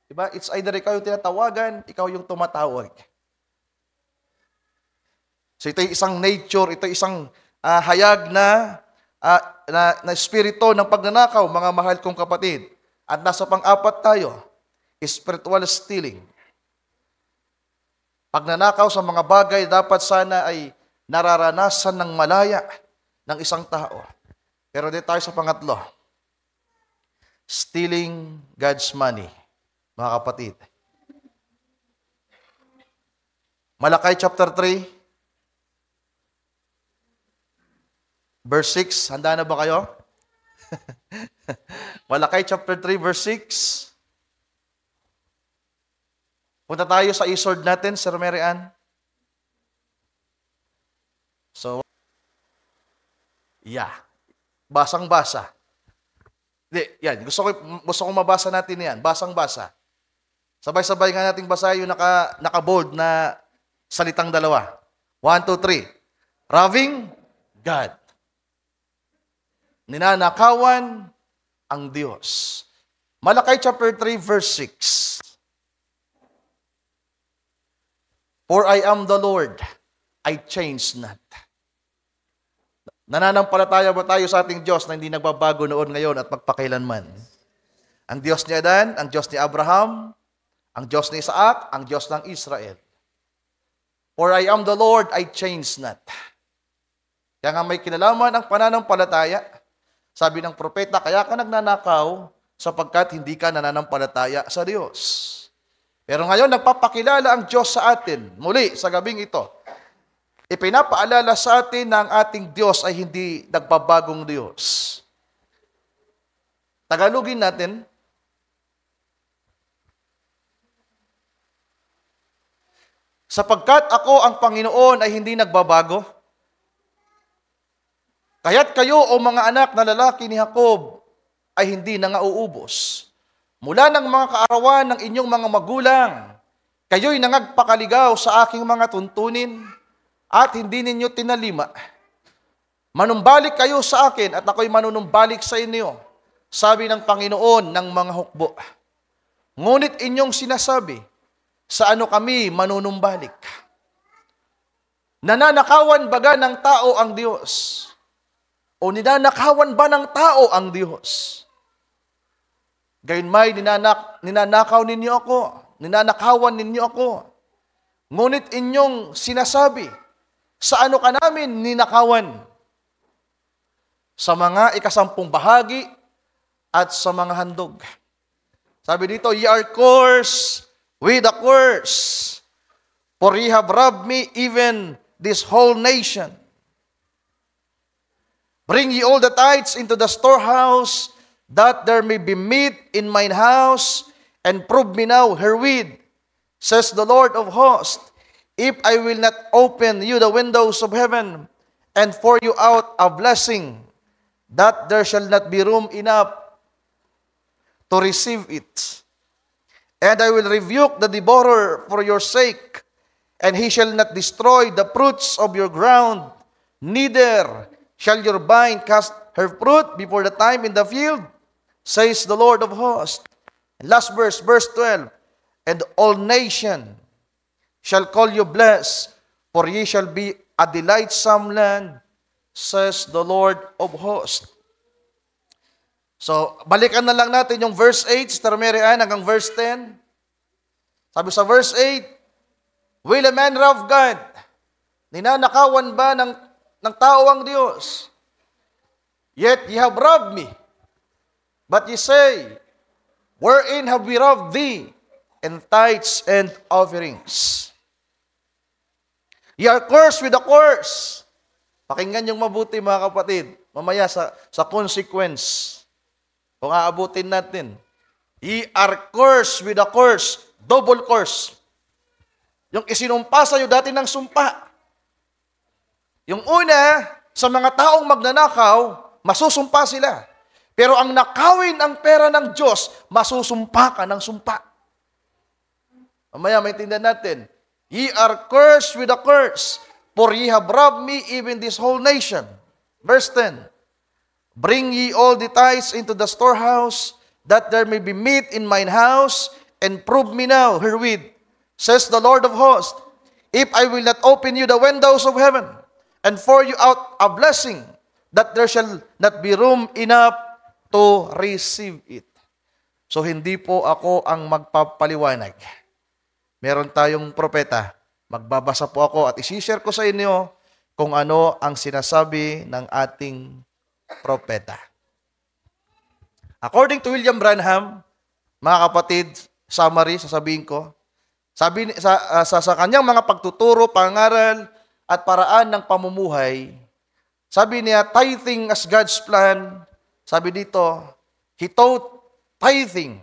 Diba? It's either ikaw yung tinatawagan, ikaw yung tumatawag. So ito yung isang nature, ito yung isang hayag na espiritu ng pagnanakaw, mga mahal kong kapatid. At nasa pang-apat tayo, spiritual stealing. Pagnanakaw sa mga bagay dapat sana ay nararanasan ng malaya ng isang tao. Pero dito tayo sa pangatlo. Stealing God's money, mga kapatid. Malakay chapter 3, verse 6. Handa na ba kayo? Malakay chapter 3, verse 6. Punta tayo sa e-sword natin, Sir Mary Ann. So, basang-basa. Yan, gusto ko mabasa natin yan. Basang-basa. Sabay-sabay nga nating basa yung naka-bold na salitang dalawa. 1, 2, 3. Robbing God. Ninanakawan ang Diyos. Malakay chapter 3, verse 6. For I am the Lord, I change not. Nananampalataya ba tayo sa ating Diyos na hindi nagbabago noon, ngayon at magpakailanman? Ang Diyos ni Adan, ang Diyos ni Abraham, Ang Diyos ni Isaac, ang Diyos ng Israel. For I am the Lord, I change not. Kaya nga may kinalaman ang pananampalataya. Sabi ng propeta, kaya ka nagnanakaw sapagkat hindi ka nananampalataya sa Diyos. Pero ngayon, nagpapakilala ang Diyos sa atin. Muli, sa gabing ito, ipinapaalala sa atin na ang ating Diyos ay hindi nagbabagong Diyos. Tagalogin natin, sapagkat ako ang Panginoon ay hindi nagbabago, kaya't kayo o mga anak na lalaki ni Jacob ay hindi nangauubos. Mula ng mga kaarawan ng inyong mga magulang, kayo'y nangagpakaligaw sa aking mga tuntunin at hindi ninyo tinalima. Manumbalik kayo sa akin at ako'y manunumbalik sa inyo, sabi ng Panginoon ng mga hukbo. Ngunit inyong sinasabi, sa ano kami manunumbalik? Nananakawan baga ng tao ang Diyos? O ninanakawan ba ng tao ang Diyos? Gayunmay, ninanakaw ninyo ako, ninanakawan ninyo ako. Ngunit inyong sinasabi, sa ano ka namin ninakawan? Sa mga ikasampung bahagi at sa mga handog. Sabi dito, ye are cursed with a curse, for ye have robbed me, even this whole nation. Bring ye all the tithes into the storehouse, that there may be meat in mine house, and prove me now herewith, says the Lord of hosts, if I will not open you the windows of heaven, and pour you out a blessing, that there shall not be room enough to receive it. And I will rebuke the devourer for your sake, and he shall not destroy the fruits of your ground, neither shall your vine cast her fruit before the time in the field, says the Lord of hosts. And last verse, verse 12, and all nations shall call you blessed, for ye shall be a delightsome land, says the Lord of hosts. So, balikan na lang natin yung verse 8, Sister Mary Ann, hanggang verse 10. Sabi sa verse 8, will a man rob God? Ninanakawan ba ng tao ang Diyos? Yet ye have robbed me. But ye say, wherein have we robbed thee? In tithes and offerings. Ye are cursed with a curse. Pakinggan yung mabuti mga kapatid. Mamaya sa consequence. Kung aabutin natin. Ye are cursed with a curse. Double curse. Yung isinumpa sa'yo dati ng sumpa. Yung una, sa mga taong magnanakaw, masusumpa sila. Pero ang nakawin ang pera ng Diyos, masusumpa ka ng sumpa. Mamaya maintindihan natin. Ye are cursed with a curse, for ye have robbed me, even this whole nation. Verse 10. Bring ye all the tithes into the storehouse, that there may be meat in mine house, and prove me now herewith, says the Lord of hosts, if I will not open you the windows of heaven, and pour you out a blessing, that there shall not be room enough to receive it. So, hindi po ako ang magpapaliwanag. Meron tayong propeta. Magbabasa po ako at isishare ko sa inyo kung ano ang sinasabi ng ating propeta. According to William Branham, mga kapatid, summary, sasabihin ko, sabi sa kanyang mga pagtuturo, pangaral, at paraan ng pamumuhay, sabi niya, tithing as God's plan. Sabi dito, he taught tithing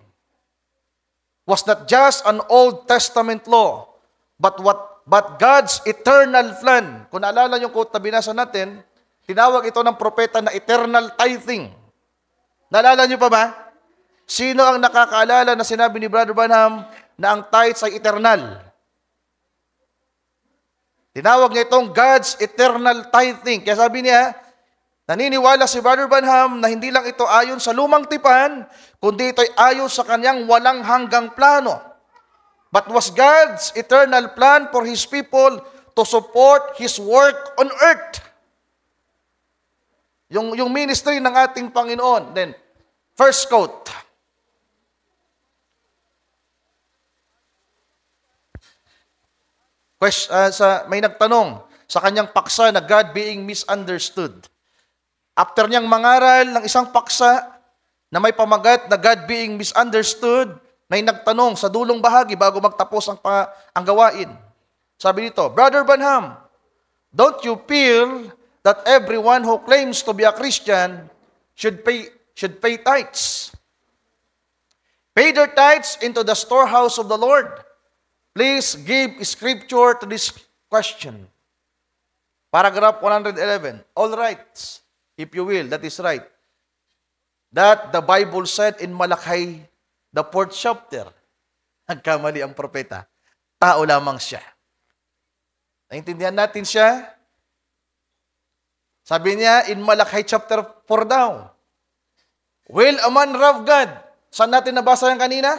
was not just an Old Testament law, but God's eternal plan. Kung naalala yung quote na binasa natin, tinawag ito ng propeta na eternal tithing. Naalala niyo pa ba? Sino ang nakakaalala na sinabi ni Brother Branham na ang tithes ay eternal? Tinawag niya itong God's eternal tithing. Kaya sabi niya, naniniwala si Brother Branham na hindi lang ito ayon sa lumang tipan, kundi ito ay ayon sa kanyang walang hanggang plano. But was God's eternal plan for His people to support His work on earth. Yung ministry ng ating Panginoon. Then, first quote. May nagtanong sa kanyang paksa na God being misunderstood. After niyang mangaral ng isang paksa na may pamagat na God being misunderstood, may nagtanong sa dulong bahagi bago magtapos ang gawain. Sabi dito, Brother Branham, don't you feel that everyone who claims to be a Christian should pay tithes? Pay their tithes into the storehouse of the Lord. Please give scripture to this question. Paragraph 111. All right, if you will, that is right. That the Bible said in Malachi, the 4th chapter. Nagkamali ang propeta. Tao lamang siya. Naintindihan natin siya? Sabi niya, in Malachi chapter 4 daw, will a man love God? Saan natin nabasa yan kanina?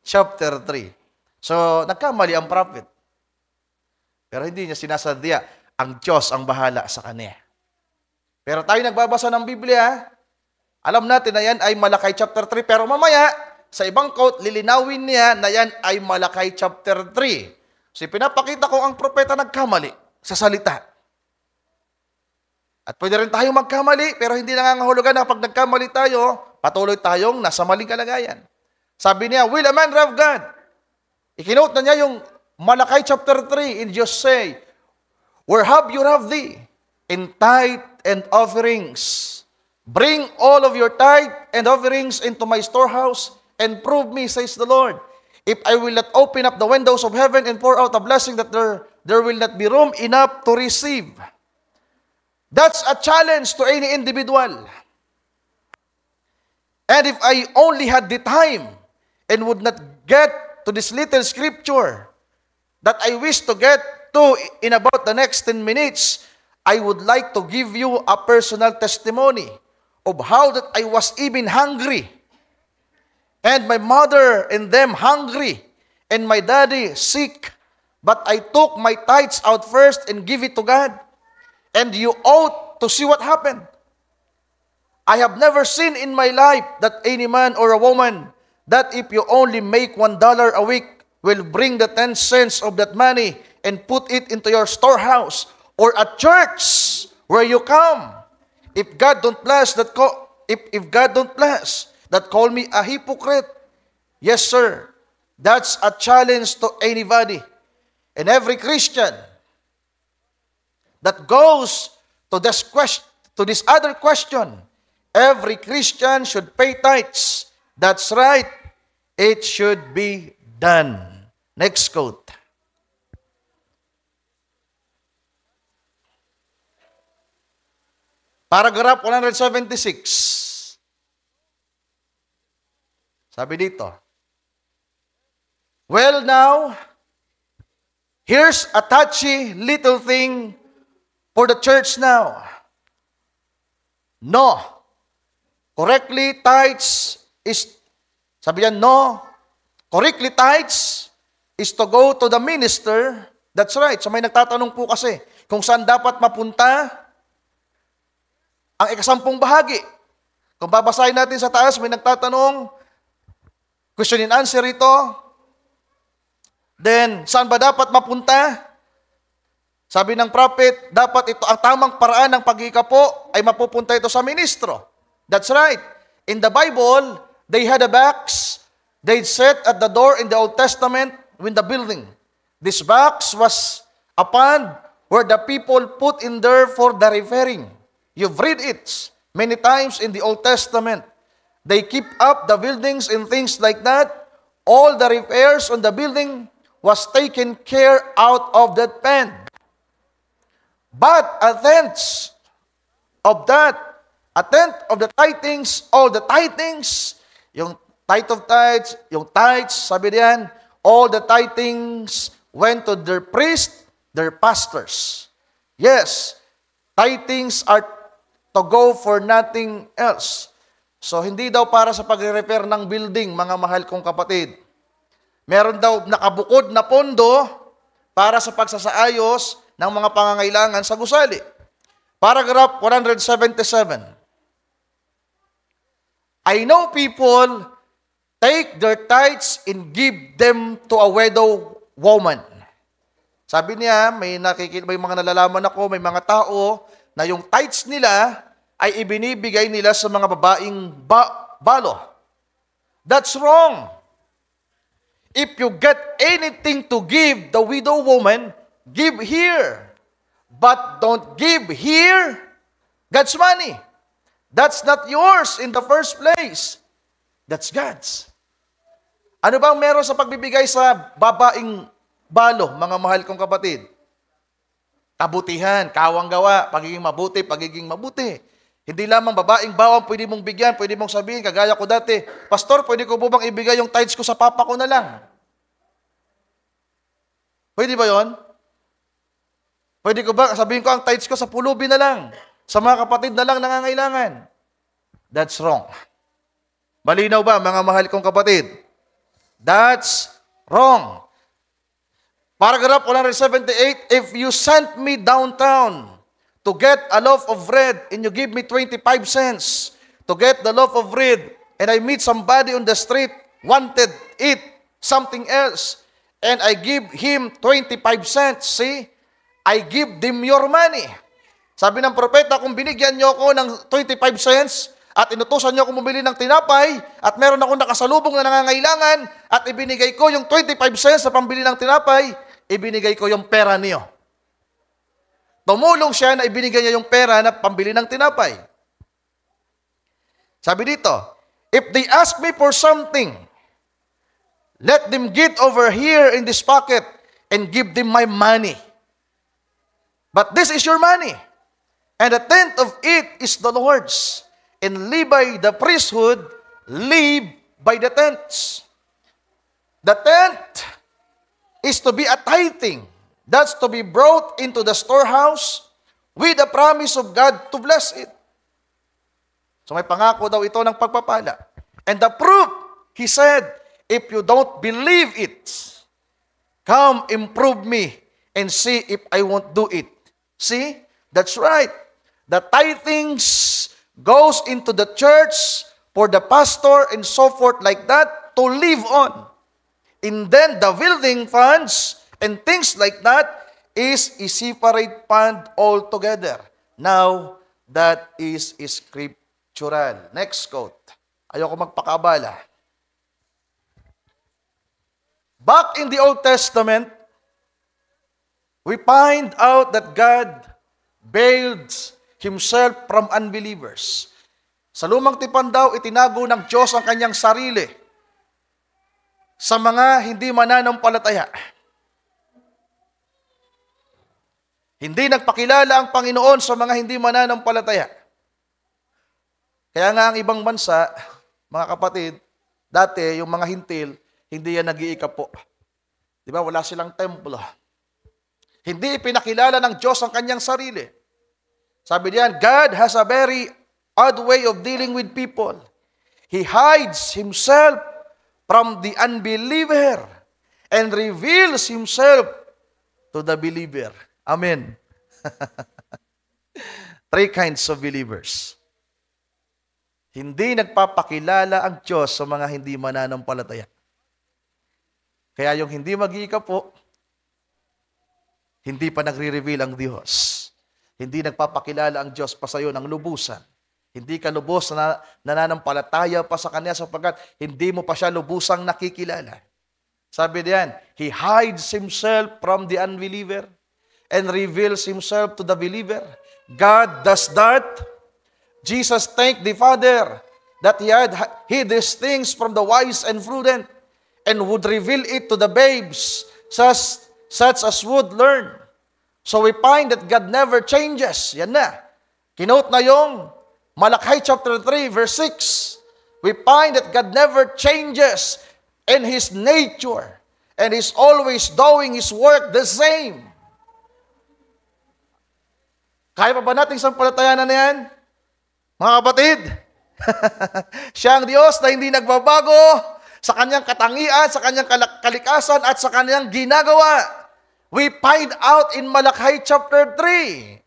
Chapter 3. So, nagkamali ang prophet. Pero hindi niya sinasadya, ang Diyos ang bahala sa kanya. Pero tayo nagbabasa ng Biblia, alam natin na yan ay Malachi chapter 3, pero mamaya, sa ibang quote, lilinawin niya na yan ay Malachi chapter 3. So, pinapakita ko ang propeta nagkamali sa salita. At pwede rin tayong magkamali, pero hindi nangangahulugan na pag nagkamali tayo, patuloy tayong nasa maling kalagayan. Sabi niya, will a man love God? Ikinote na niya yung Malachi chapter 3, and just say, where have you loved thee? In tithe and offerings. Bring all of your tithe and offerings into my storehouse, and prove me, says the Lord, if I will not open up the windows of heaven and pour out a blessing that there will not be room enough to receive. That's a challenge to any individual. And if I only had the time and would not get to this little scripture that I wish to get to in about the next 10 minutes, I would like to give you a personal testimony of how that I was even hungry, and my mother and them hungry, and my daddy sick, but I took my tithes out first and give it to God. And you ought to see what happened. I have never seen in my life that any man or a woman that if you only make $1 a week will bring the 10 cents of that money and put it into your storehouse or a church where you come. If God don't bless that, if God don't bless that, call me a hypocrite. Yes, sir. That's a challenge to anybody and every Christian that goes to this other question. Every Christian should pay tithes. That's right. It should be done. Next quote. Paragraph 176. Sabi dito, well now, here's a touchy little thing for the church now. No. Correctly, tithes is, sabi yan, no. Correctly, tithes is to go to the minister. That's right. So may nagtatanong po kasi kung saan dapat mapunta ang ikasampung bahagi. Kung babasahin natin sa taas, may nagtatanong, question and answer ito. Then, saan ba dapat mapunta? Sabi ng prophet, dapat ito, ang tamang paraan ng pag-iikapo ay mapupunta ito sa ministro. That's right. In the Bible, they had a box. They set at the door in the Old Testament in the building. This box was a pond where the people put in there for the repairing. You've read it many times in the Old Testament. They keep up the buildings and things like that. All the repairs on the building was taken care out of that pen. But a tenth of the tithings, all the tithings, yung tithe of tithes, yung tithes, sabi diyan, all the tithings went to their priest, their pastors. Yes, tithings are to go for nothing else. So, hindi daw para sa pagre-repair ng building, mga mahal kong kapatid. Meron daw nakabukod na pondo para sa pagsasaayos ng mga pangangailangan sa gusali. Paragraph 177. I know people take their tithes and give them to a widow woman. Sabi niya, may mga nalalaman ako, may mga tao na yung tithes nila ay ibinibigay nila sa mga babaeng balo. That's wrong. If you get anything to give the widow woman, give here. But don't give here God's money. That's not yours in the first place. That's God's. Ano bang meron sa pagbibigay sa babaeng balo, mga mahal kong kapatid? Kabutihan, kawang gawa, pagiging mabuti. Hindi lamang babaeng bawang pwede mong bigyan, pwede mong sabihin, kagaya ko dati, Pastor, pwede ko po bang ibigay yung tithes ko sa papa ko na lang? Pwede ba yon? Pwede ko ba, sabihin ko ang tithes ko sa pulubi na lang, sa mga kapatid na lang nangangailangan? That's wrong. Malinaw ba, mga mahal kong kapatid? That's wrong. Paragraph 178, if you sent me downtown to get a loaf of bread and you give me 25 cents to get the loaf of bread, and I meet somebody on the street wanted eat something else, and I give him 25 cents, see, I give them your money. Sabi ng propeta, kung binigyan niyo ako ng 25 cents at inutusan niyo ako bumili ng tinapay at meron akong nakasalubong na nangangailangan at ibinigay ko yung 25 cents sa pambili ng tinapay, ibinigay ko yung pera niyo. Tumulong siya na ibinigay niya yung pera na pambili ng tinapay. Sabi dito, if they ask me for something, let them get over here in this pocket and give them my money. But this is your money, and the tenth of it is the Lord's. And Levi, the priesthood, live by the tenths. The tenth is to be a tithing. That's to be brought into the storehouse with the promise of God to bless it. So may pangako daw ito ng pagpapala. And the proof, he said, if you don't believe it, come improve me and see if I won't do it. See? That's right. The tithings goes into the church for the pastor and so forth like that to live on. And then the building funds and things like that is a separate fund altogether. Now, that is scriptural. Next quote. Ayoko magpakabala. Back in the Old Testament, we find out that God veiled Himself from unbelievers. Sa lumang tipan daw, itinago ng Diyos ang kanyang sarili sa mga hindi mananampalataya. Hindi nagpakilala ang Panginoon sa mga hindi mananampalataya. Kaya nga ang ibang bansa, mga kapatid, dati yung mga hintil, hindi yan nag-iikapo. Di ba? Wala silang templo. Hindi ipinakilala ng Diyos ang kanyang sarili. Sabi diyan, God has a very odd way of dealing with people. He hides Himself from the unbeliever and reveals Himself to the believer. Amen. Three kinds of believers. Hindi nagpapakilala ang Diyos sa mga hindi mananampalataya. Kaya yung hindi mag-iikapo, hindi pa nagre-reveal ang Diyos. Hindi nagpapakilala ang Diyos pa sa iyo ng lubusan. Hindi ka lubos na nananampalataya pa sa Kanya sapagkat hindi mo pa siya lubusang nakikilala. Sabi diyan, He hides Himself from the unbeliever and reveals Himself to the believer. God does that. Jesus thanked the Father that He had hid these things from the wise and prudent and would reveal it to the babes, such as would learn. So we find that God never changes. Yan na. Kinote na yung Malachi chapter 3 verse 6. We find that God never changes in His nature and He's always doing His work the same. Kaya pa ba nating sampalatayanan na yan? Mga kapatid, siya ang Diyos na hindi nagbabago sa Kanyang katangian, sa Kanyang kalikasan, at sa Kanyang ginagawa. We find out in Malachi chapter 3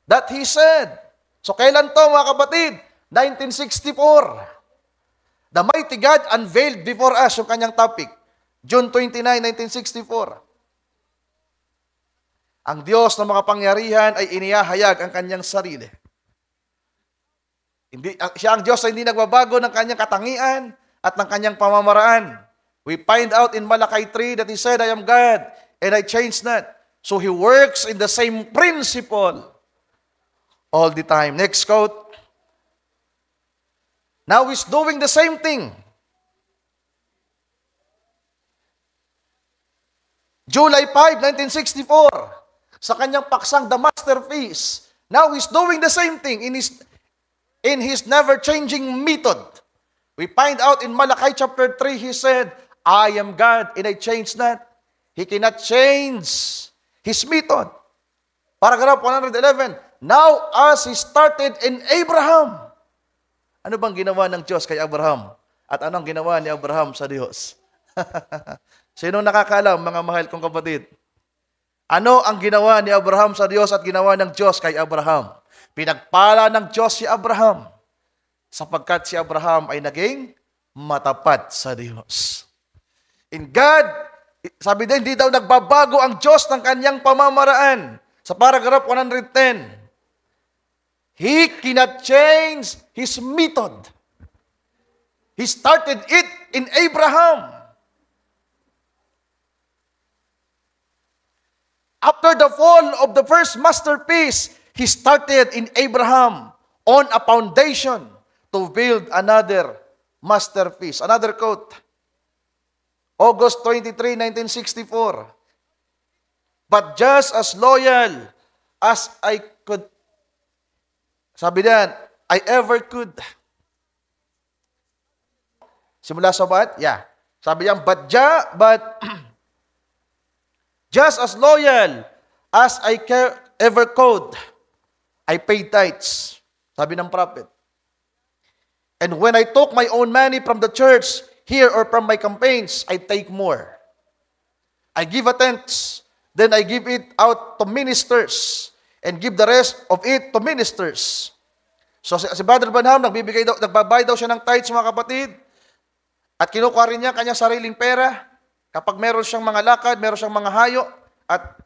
that He said, so kailan to mga kapatid? 1964. The mighty God unveiled before us, yung kanyang topic. June 29, 1964. Ang Diyos na makapangyarihan ay inihahayag ang kanyang sarili. Siya ang Diyos na hindi nagbabago ng kanyang katangian at ng kanyang pamamaraan. We find out in Malachi 3 that He said, I am God and I change not. So He works in the same principle all the time. Next quote. Now He's doing the same thing. July 5, 1964, sa kanyang paksang The Masterpiece. Now He's doing the same thing in His never-changing method. We find out in Malachi chapter 3, He said, I am God and I change not. He cannot change His method. Paragraph 111, now as He started in Abraham. Ano bang ginawa ng Diyos kay Abraham? At anong ginawa ni Abraham sa Diyos? Sino nakakaalam, mga mahal kong kapatid? Ano ang ginawa ni Abraham sa Diyos at ginawa ng Diyos kay Abraham? Pinagpala ng Diyos si Abraham sapagkat si Abraham ay naging matapat sa Diyos. In God, sabi din, hindi daw nagbabago ang Diyos ng kanyang pamamaraan. Sa paragraph 110, He cannot change His method. He started it in Abraham. After the fall of the first masterpiece, He started in Abraham on a foundation to build another masterpiece. Another quote. August 23, 1964. But just as loyal as I could, sabi niyan, I ever could. Simula sa what? Yeah. Sabi niyan, but just as loyal as I ever could, I paid tithes. Sabi ng prophet. And when I took my own money from the church, here or from my campaigns, I take more. I give a tenth, then I give it out to ministers, and give the rest of it to ministers. So si Brother Branham, nagbabayad daw siya ng tithes, mga kapatid, at kinukuha rin niya kanyang sariling pera. Kapag meron siyang mga lakad, meron siyang mga hayo, at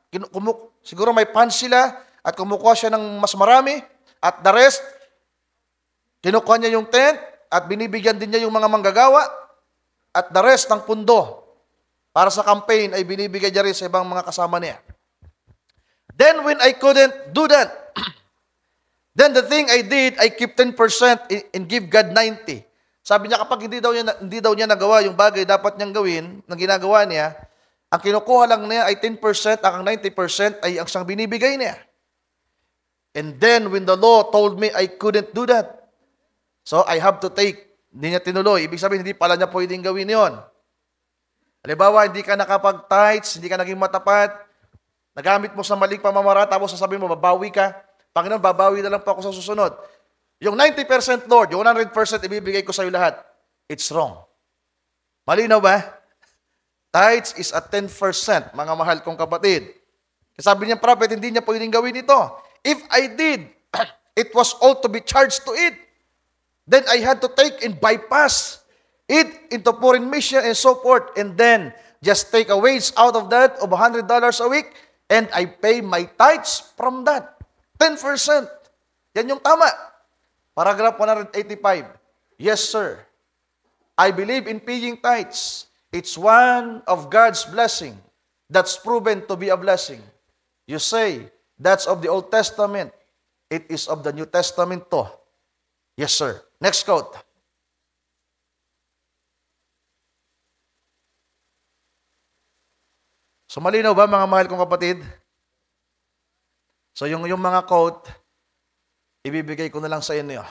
siguro may funds sila, at kumukuha siya ng mas marami, at the rest, kinukuha niya yung tent, at binibigyan din niya yung mga manggagawa, at the rest ng pundo, para sa campaign, ay binibigay niya rin sa ibang mga kasama niya. Then when I couldn't do that, then the thing I did, I keep 10% and give God 90%. Sabi niya, kapag hindi daw niya nagawa yung bagay dapat niyang gawin, na ginagawa niya, ang kinukuha lang niya ay 10%, ang 90% ay ang siyang binibigay niya. And then, when the law told me I couldn't do that, so I have to take, hindi niya tinuloy. Ibig sabihin, hindi pala niya pwedeng gawin yon. Halimbawa, hindi ka nakapag-tithes, hindi ka naging matapat, nagamit mo sa maling pamamaraan, tapos sasabihin mo, babawi ka. Panginoon, babawi na lang po ako sa susunod. Yung 90% Lord, yung 100% ibibigay ko sa iyo lahat. It's wrong. Malinaw ba? Tithes is at 10%, mga mahal kong kapatid. Sabi niya, prophet, hindi niya pwedeng gawin ito. If I did, it was all to be charged to it. Then I had to take and bypass it into foreign mission and so forth. And then, just take a wage out of that of $100 a week and I pay my tithes from that. 10%. Yan yung tama. Paragraph 185. Yes, sir. I believe in paying tithes. It's one of God's blessing that's proven to be a blessing. You say, that's of the Old Testament. It is of the New Testament too. Yes, sir. Next quote. So malinaw ba, mga mahal kong kapatid? So yung mga quote, ibibigay ko na lang sa inyo.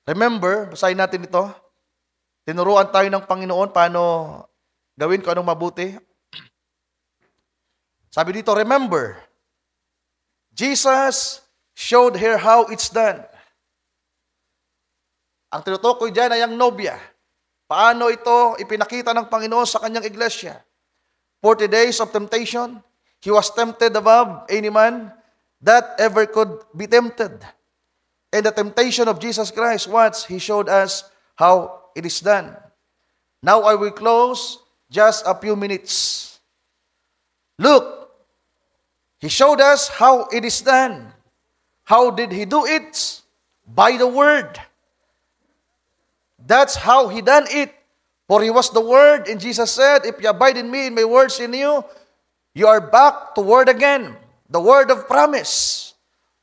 Remember, basahin natin ito. Tinuruan tayo ng Panginoon paano gawin ko anong mabuti. Sabi dito, remember, Jesus showed her how it's done. Ang tinutukoy dyan ay ang nobya. Paano ito ipinakita ng Panginoon sa kanyang iglesia? 40 days of temptation. He was tempted above any man that ever could be tempted. And the temptation of Jesus Christ, He showed us how it is done. Now I will close just a few minutes. Look He showed us how it is done. How did He do it? By the Word. That's how He done it. For He was the Word, and Jesus said, if you abide in me and my words in you, you are back to Word again. The word of promise.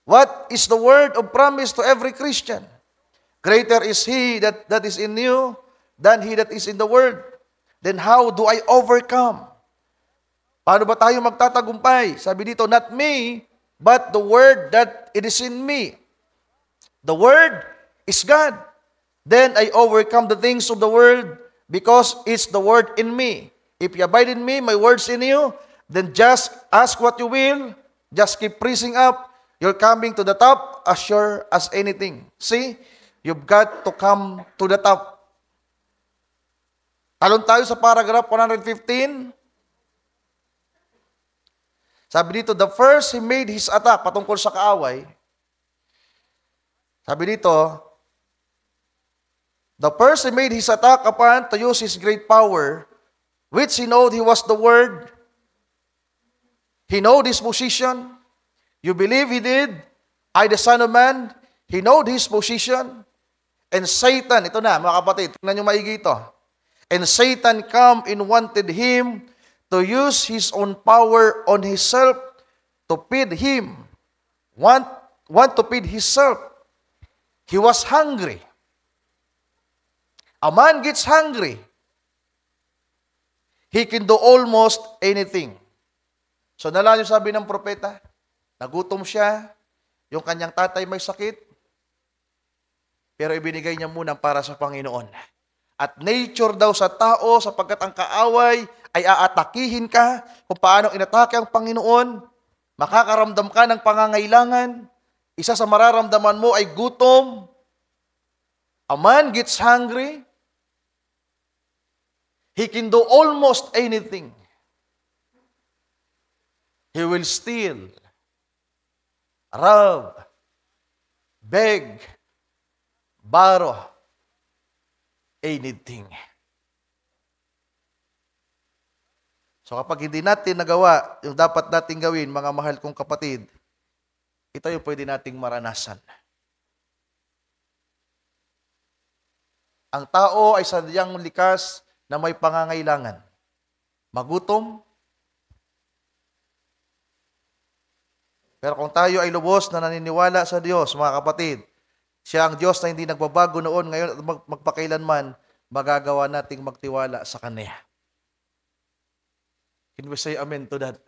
What is the word of promise to every Christian? Greater is He that is in you than he that is in the world. Then how do I overcome? Paano ba tayo magtatagumpay? Sabi dito, not me, but the word that it is in me. The word is God. Then I overcome the things of the world because it's the word in me. If you abide in me, my words in you, then just ask what you will. Just keep pressing up. You're coming to the top as sure as anything. See? You've got to come to the top. Talon tayo sa paragraph 115. Sabi dito, the first He made His attack, patungkol sa kaaway. Sabi dito, the first He made His attack upon to use His great power, which He knowed He was the Word. He knowed His position. You believe He did? I, the Son of Man, He knowed His position. And Satan, ito na mga kapatid, tingnan nyo maigi ito. And Satan come and wanted Him to use his own power on himself to feed him. Want to feed himself. He was hungry. A man gets hungry. He can do almost anything. So nalala yung sabi ng propeta, nagutom siya, yung kanyang tatay may sakit, pero ibinigay niya muna para sa Panginoon. At nature daw sa tao, sapagkat ang kaaway ay aatakihin ka kung paano inatake ang Panginoon, makakaramdam ka ng pangangailangan, isa sa mararamdaman mo ay gutom. A man gets hungry, he can do almost anything. He will steal, rob, beg, borrow, anything. So kapag hindi natin nagawa yung dapat nating gawin, mga mahal kong kapatid, ito yung pwede nating maranasan. Ang tao ay sadyang likas na may pangangailangan. Magutom. Pero kung tayo ay lubos na naniniwala sa Diyos, mga kapatid, siya ang Diyos na hindi nagbabago noon, ngayon at magpakailanman, magagawa nating magtiwala sa Kanya. Can we say amen to that?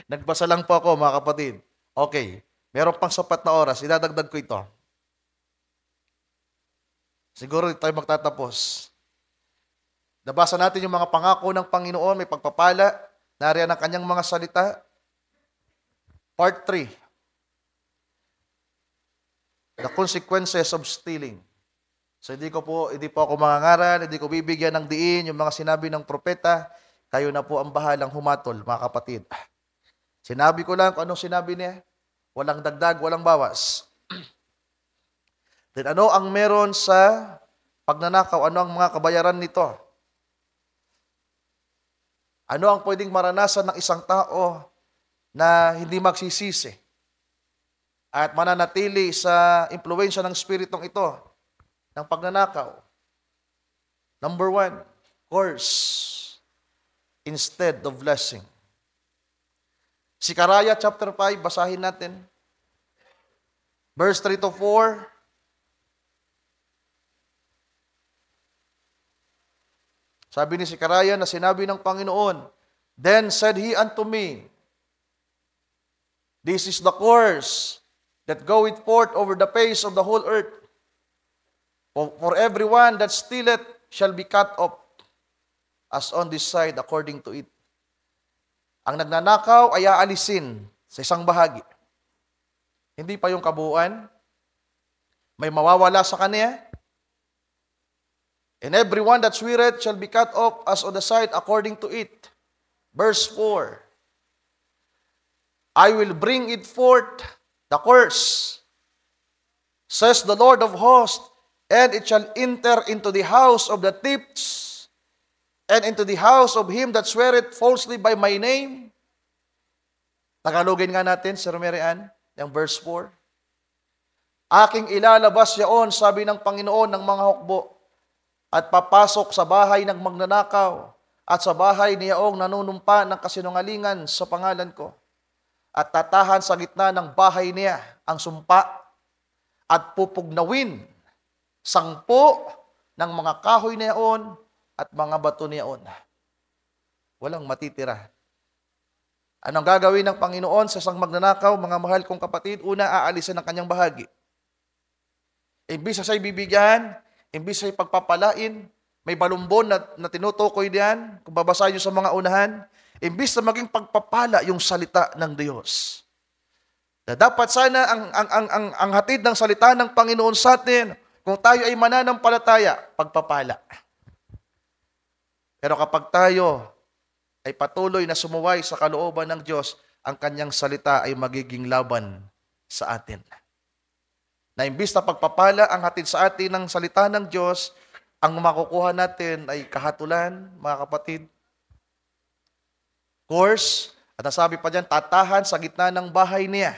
Nagbasa lang po ako, mga kapatid. Okay, meron pang sapat na oras, idadagdag ko ito. Siguro tayo magtatapos. Nabasa natin yung mga pangako ng Panginoon, may pagpapala, nariyan ang kanyang mga salita. Part 3. The consequences of stealing. So hindi po ako mangangaral, hindi ko bibigyan ng diin yung mga sinabi ng propeta. Kayo na po ang bahalang humatol, mga kapatid. Sinabi ko lang kung anong sinabi niya. Walang dagdag, walang bawas. Then ano ang meron sa pagnanakaw? Ano ang mga kabayaran nito? Ano ang pwedeng maranasan ng isang tao na hindi magsisisi at mananatili sa impluwensya ng spiritong ito, ng pagnanakaw? Number 1, curse instead of blessing. Sikaraya chapter 5, basahin natin. Verse 3 to 4. Sabi ni Sikaraya na sinabi ng Panginoon, then said He unto me, this is the course that goeth forth over the face of the whole earth. For everyone that stealeth shall be cut off, as on this side according to it. Ang nagnanakaw ay aalisin sa isang bahagi. Hindi pa yung kabuuan. May mawawala sa kanya. And everyone that sweareth shall be cut off as on the side according to it. Verse 4. I will bring it forth, the curse, says the Lord of hosts, and it shall enter into the house of the thieves, and into the house of him that sweareth falsely by my name. Tagalogin nga natin, Sir Mary Ann, yung verse 4. Aking ilalabas yaon, sabi ng Panginoon ng mga hukbo, at papasok sa bahay ng magnanakaw at sa bahay niyaong nanunumpa ng kasinungalingan sa pangalan ko. At tatahan sa gitna ng bahay niya ang sumpa at pupugnawin sangpo ng mga kahoy niyaon at mga bato niyaon. Walang matitira. Anong gagawin ng Panginoon sa isang magnanakaw, mga mahal kong kapatid? Una, aalisin ang kanyang bahagi. Imbis na siya'y bibigyan, imbis na siya'y pagpapalain, may balumbon na tinutukoy diyan, kung babasahin nyo sa mga unahan, imbis na maging pagpapala yung salita ng Diyos. Na dapat sana ang hatid ng salita ng Panginoon sa atin, kung tayo ay mananampalataya, pagpapala. Pero kapag tayo ay patuloy na sumuway sa kalooban ng Diyos, ang kanyang salita ay magiging laban sa atin. Na imbis na pagpapala ang hatid sa atin ng salita ng Diyos, ang makukuha natin ay kahatulan, mga kapatid. Course, at nasabi pa dyan, tatahan sa gitna ng bahay niya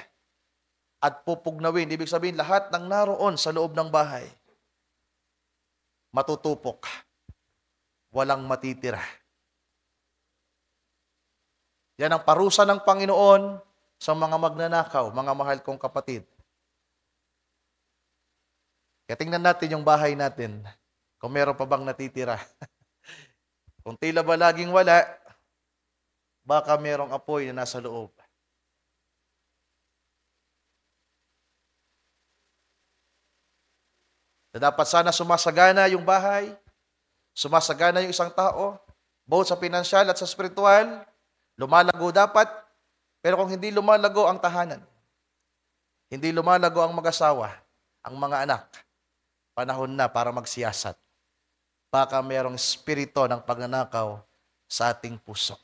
at pupugnawin. Ibig sabihin, lahat ng naroon sa loob ng bahay, matutupok. Walang matitira. Yan ang parusa ng Panginoon sa mga magnanakaw, mga mahal kong kapatid. Kaya tingnan natin yung bahay natin, kung meron pa bang natitira. Kung tila ba laging wala, baka merong apoy na nasa loob. Na dapat sana sumasagana yung bahay, sumasagana yung isang tao, both sa pinansyal at sa spiritual. Lumalago dapat, pero kung hindi lumalago ang tahanan, hindi lumalago ang mag-asawa, ang mga anak, panahon na para magsiyasat. Baka mayroong espiritu ng pagnanakaw sa ating puso.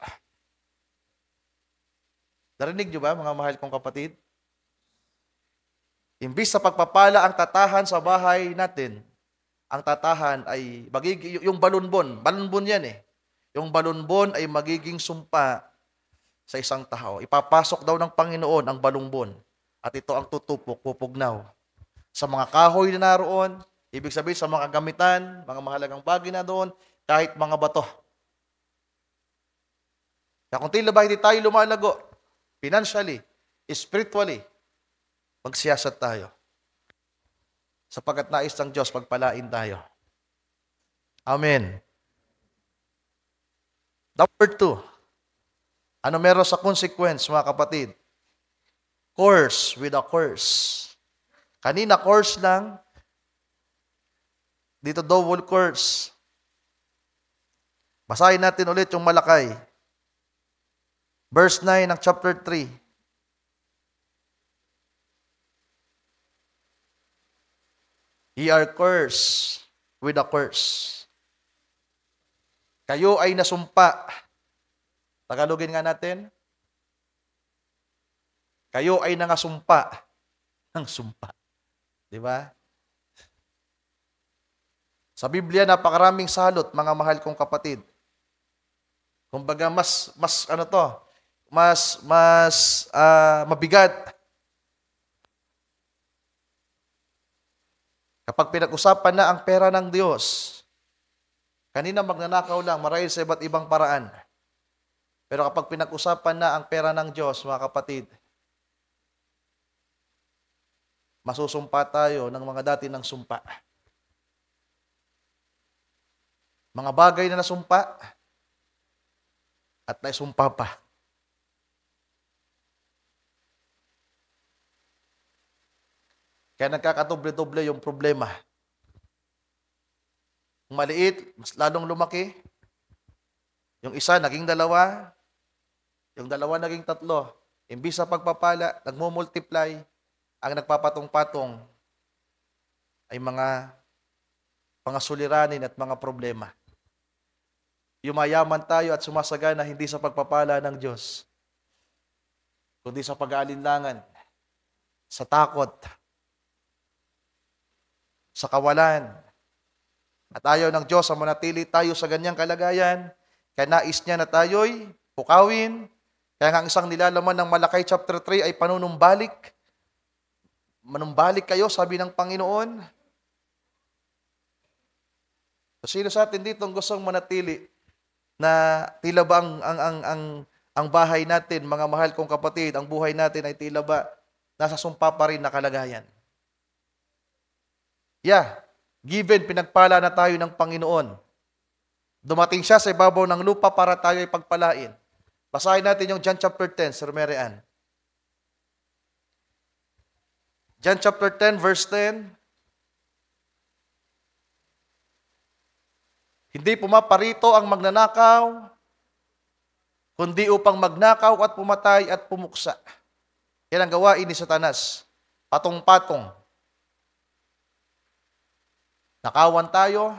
Narinig niyo ba, mga mahal kong kapatid? Imbis sa pagpapala ang tatahan sa bahay natin, ang tatahan ay magiging, yung balunbon yan eh. Yung balunbon ay magiging sumpa sa isang tao. Ipapasok daw ng Panginoon ang balunbon at ito ang tutupok, pupugnaw sa mga kahoy na naroon, ibig sabihin sa mga gamitan, mga mahalagang bagay na doon, kahit mga bato. Kaya kung tila ba hindi tayo lumalago, financially, spiritually, magsiyasat tayo. Sapagkat nais ng Diyos, pagpalain tayo. Amen. Number 2, ano meron sa consequence, mga kapatid? Curse with a curse. Kanina, curse lang. Dito, double curse. Basahin natin ulit yung Malakay. Verse 9 ng chapter 3. Ye are cursed with a curse. Kayo ay nasumpa. Tagalogin nga natin. Kayo ay nangasumpa ng sumpa. Di ba? Sa Biblia, napakaraming salot, mga mahal kong kapatid. Kumbaga, mas mabigat. Kapag pinag-usapan na ang pera ng Diyos, kanina magnanakaw lang, marahil sa iba't ibang paraan. Pero kapag pinag-usapan na ang pera ng Diyos, mga kapatid, masusumpa tayo ng mga dati ng sumpa. Mga bagay na nasumpa at naisumpa pa. Kaya nagkakatoble-doble yung problema. Kung maliit, mas lalong lumaki. Yung isa, naging dalawa. Yung dalawa, naging tatlo. Imbis sa pagpapala, nagmumultiply. Ang nagpapatong-patong ay mga pangasuliranin at mga problema. Yumayaman tayo at sumasagana hindi sa pagpapala ng Diyos, kundi sa pag-aalinlangan, sa takot, sa kawalan. At ayaw ng Diyos na manatili tayo sa ganyang kalagayan, kaya nais niya na tayo'y pukawin, Kaya nga ang isang nilalaman ng Malakay chapter 3 ay panunumbalik. Manumbalik kayo, sabi ng Panginoon. So, sino sa atin dito ang gustong manatili na tila ba ang bahay natin, mga mahal kong kapatid, ang buhay natin ay tila ba nasa sumpa pa rin na kalagayan? Yeah, given pinagpala na tayo ng Panginoon. Dumating siya sa ibabaw ng lupa para tayo ay pagpalain. Basahin natin yung John chapter 10, Sir Mary Ann. John chapter 10, verse 10. Hindi pumaparito ang magnanakaw, kundi upang magnakaw at pumatay at pumuksa. Yan ang gawain ni Satanas. Patong-patong. Nakawan tayo,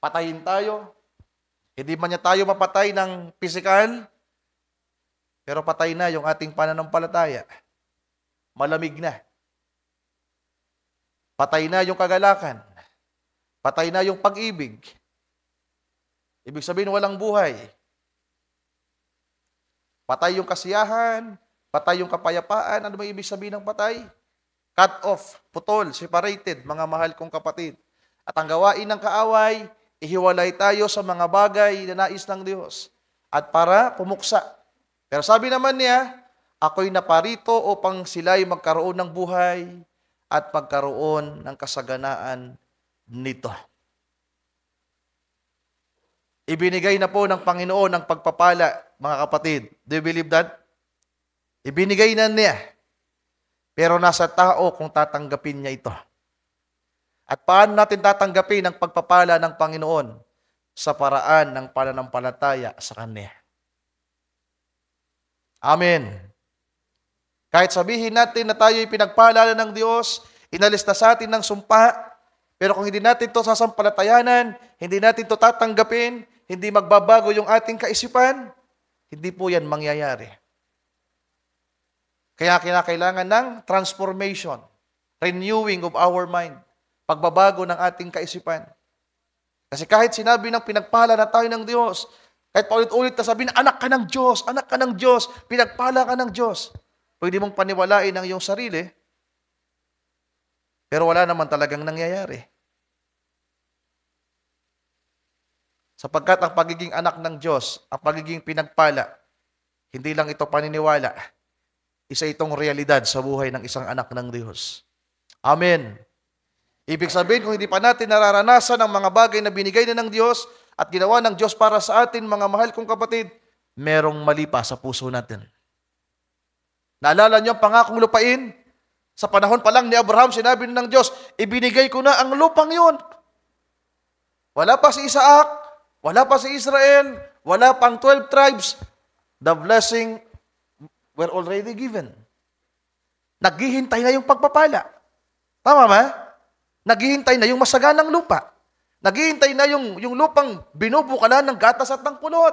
patayin tayo. Hindi man niya tayo mapatay ng pisikal, pero patay na yung ating pananampalataya. Malamig na. Patay na yung kagalakan. Patay na yung pag-ibig. Ibig sabihin, walang buhay. Patay yung kasiyahan, patay yung kapayapaan. Ano ba ibig sabihin ng patay? Cut off, putol, separated, mga mahal kong kapatid. At ang gawain ng kaaway, ihiwalay tayo sa mga bagay na nais ng Diyos. At para pumuksa. Pero sabi naman niya, ako'y naparito upang sila'y magkaroon ng buhay at magkaroon ng kasaganaan nito. Ibinigay na po ng Panginoon ang pagpapala, mga kapatid. Do you believe that? Ibinigay na niya. Pero nasa tao kung tatanggapin niya ito. At paano natin tatanggapin ang pagpapala ng Panginoon? Sa paraan ng pananampalataya sa Kanya. Amen. Kahit sabihin natin na tayo'y pinagpala ng Diyos, inalis na sa atin ng sumpa, pero kung hindi natin ito sasampalatayanan, hindi natin ito tatanggapin, hindi magbabago yung ating kaisipan, hindi po yan mangyayari. Kaya kinakailangan ng transformation, renewing of our mind, pagbabago ng ating kaisipan. Kasi kahit sinabi ng pinagpala na tayo ng Diyos, kahit paulit-ulit na sabihin, anak ka ng Diyos, anak ka ng Diyos, pinagpala ka ng Diyos, pwede mong paniwalain ang iyong sarili, pero wala naman talagang nangyayari. Sapagkat ang pagiging anak ng Diyos, ang pagiging pinagpala, hindi lang ito paniniwala, isa itong realidad sa buhay ng isang anak ng Diyos. Amen. Ibig sabihin, kung hindi pa natin nararanasan ang mga bagay na binigay na ng Diyos at ginawa ng Diyos para sa atin, mga mahal kong kapatid, merong mali pa sa puso natin. Naalala niyo ang pangakong lupain? Sa panahon pa lang ni Abraham, sinabi ng Diyos, ibinigay ko na ang lupang yun. Wala pa si Isaac, wala pa si Israel, wala pang 12 tribes. The blessing were already given. Naghihintay na yung pagpapala. Tama ba? Naghihintay na yung masaganang lupa. Naghihintay na yung lupang binubukalan ng gatas at ng pulot.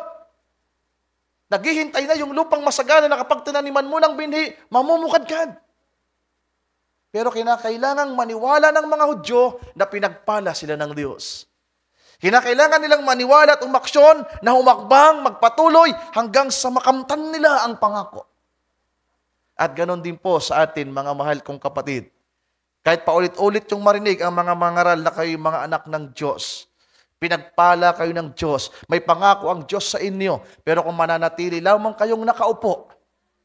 Naghihintay na yung lupang masagana na kapag tinaniman mo ng binhi, mamumukadkad. Pero kinakailangang maniwala ng mga Hudyo na pinagpala sila ng Diyos. Kinakailangan nilang maniwala at umaksyon na humakbang, magpatuloy hanggang sa makamtan nila ang pangako. At ganon din po sa atin, mga mahal kong kapatid. Kahit paulit-ulit yung marinig ang mga mangaral na kayo mga anak ng Diyos. Pinagpala kayo ng Diyos. May pangako ang Diyos sa inyo. Pero kung mananatili lamang kayong nakaupo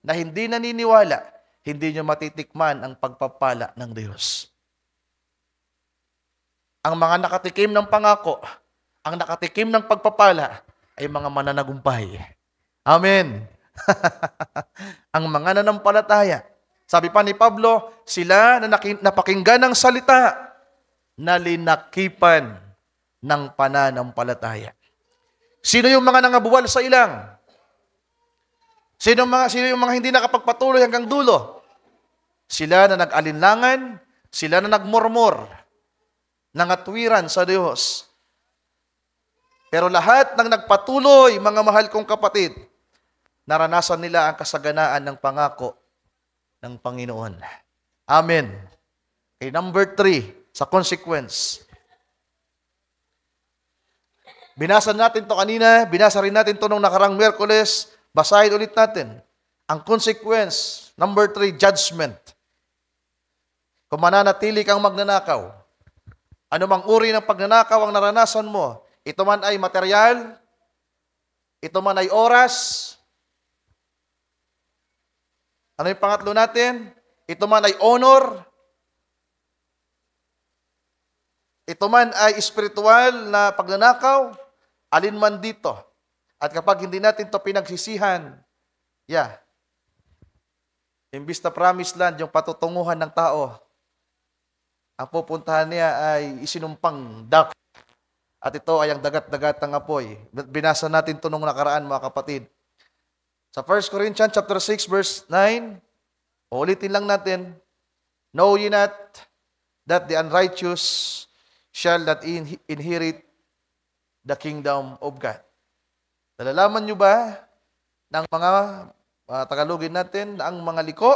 na hindi naniniwala, hindi nyo matitikman ang pagpapala ng Diyos. Ang mga nakatikim ng pangako, ang nakatikim ng pagpapala, ay mga mananagumpay. Amen. Ang mga nanampalataya. Sabi pa ni Pablo, sila na napakinggan ng salita, nalinakipan ng pananampalataya. Sino yung mga nangabuwal sa ilang? Sino yung mga hindi nakapagpatuloy hanggang dulo? Sila na nag-alinlangan, sila na nagmurmur, nangatwiran sa Diyos. Pero lahat ng nagpatuloy, mga mahal kong kapatid, naranasan nila ang kasaganaan ng pangako ng Panginoon. Amen. Okay, number 3, sa consequence. Binasa natin to kanina, binasa rin natin to nung nakarang Miyerkules, basahin ulit natin. Ang consequence, number 3, judgment. Kung mananatili kang magnanakaw, ano mang uri ng pagnanakaw ang naranasan mo, ito man ay material, ito man ay oras, ano yung pangatlo natin? Ito man ay honor, ito man ay spiritual na pagnanakaw, alin man dito. At kapag hindi natin to pinagsisihan, imbis na promised land, yung patutunguhan ng tao, ang pupuntahan niya ay isinumpang dak. At ito ay ang dagat-dagat ng apoy. Binasa natin ito nung nakaraan, mga kapatid. Sa 1 Corinthians chapter 6 verse 9, ulitin lang natin, know ye not that the unrighteous shall not inherit the kingdom of God. Nalalaman nyo ba ng mga Tagalogin natin na ang mga liko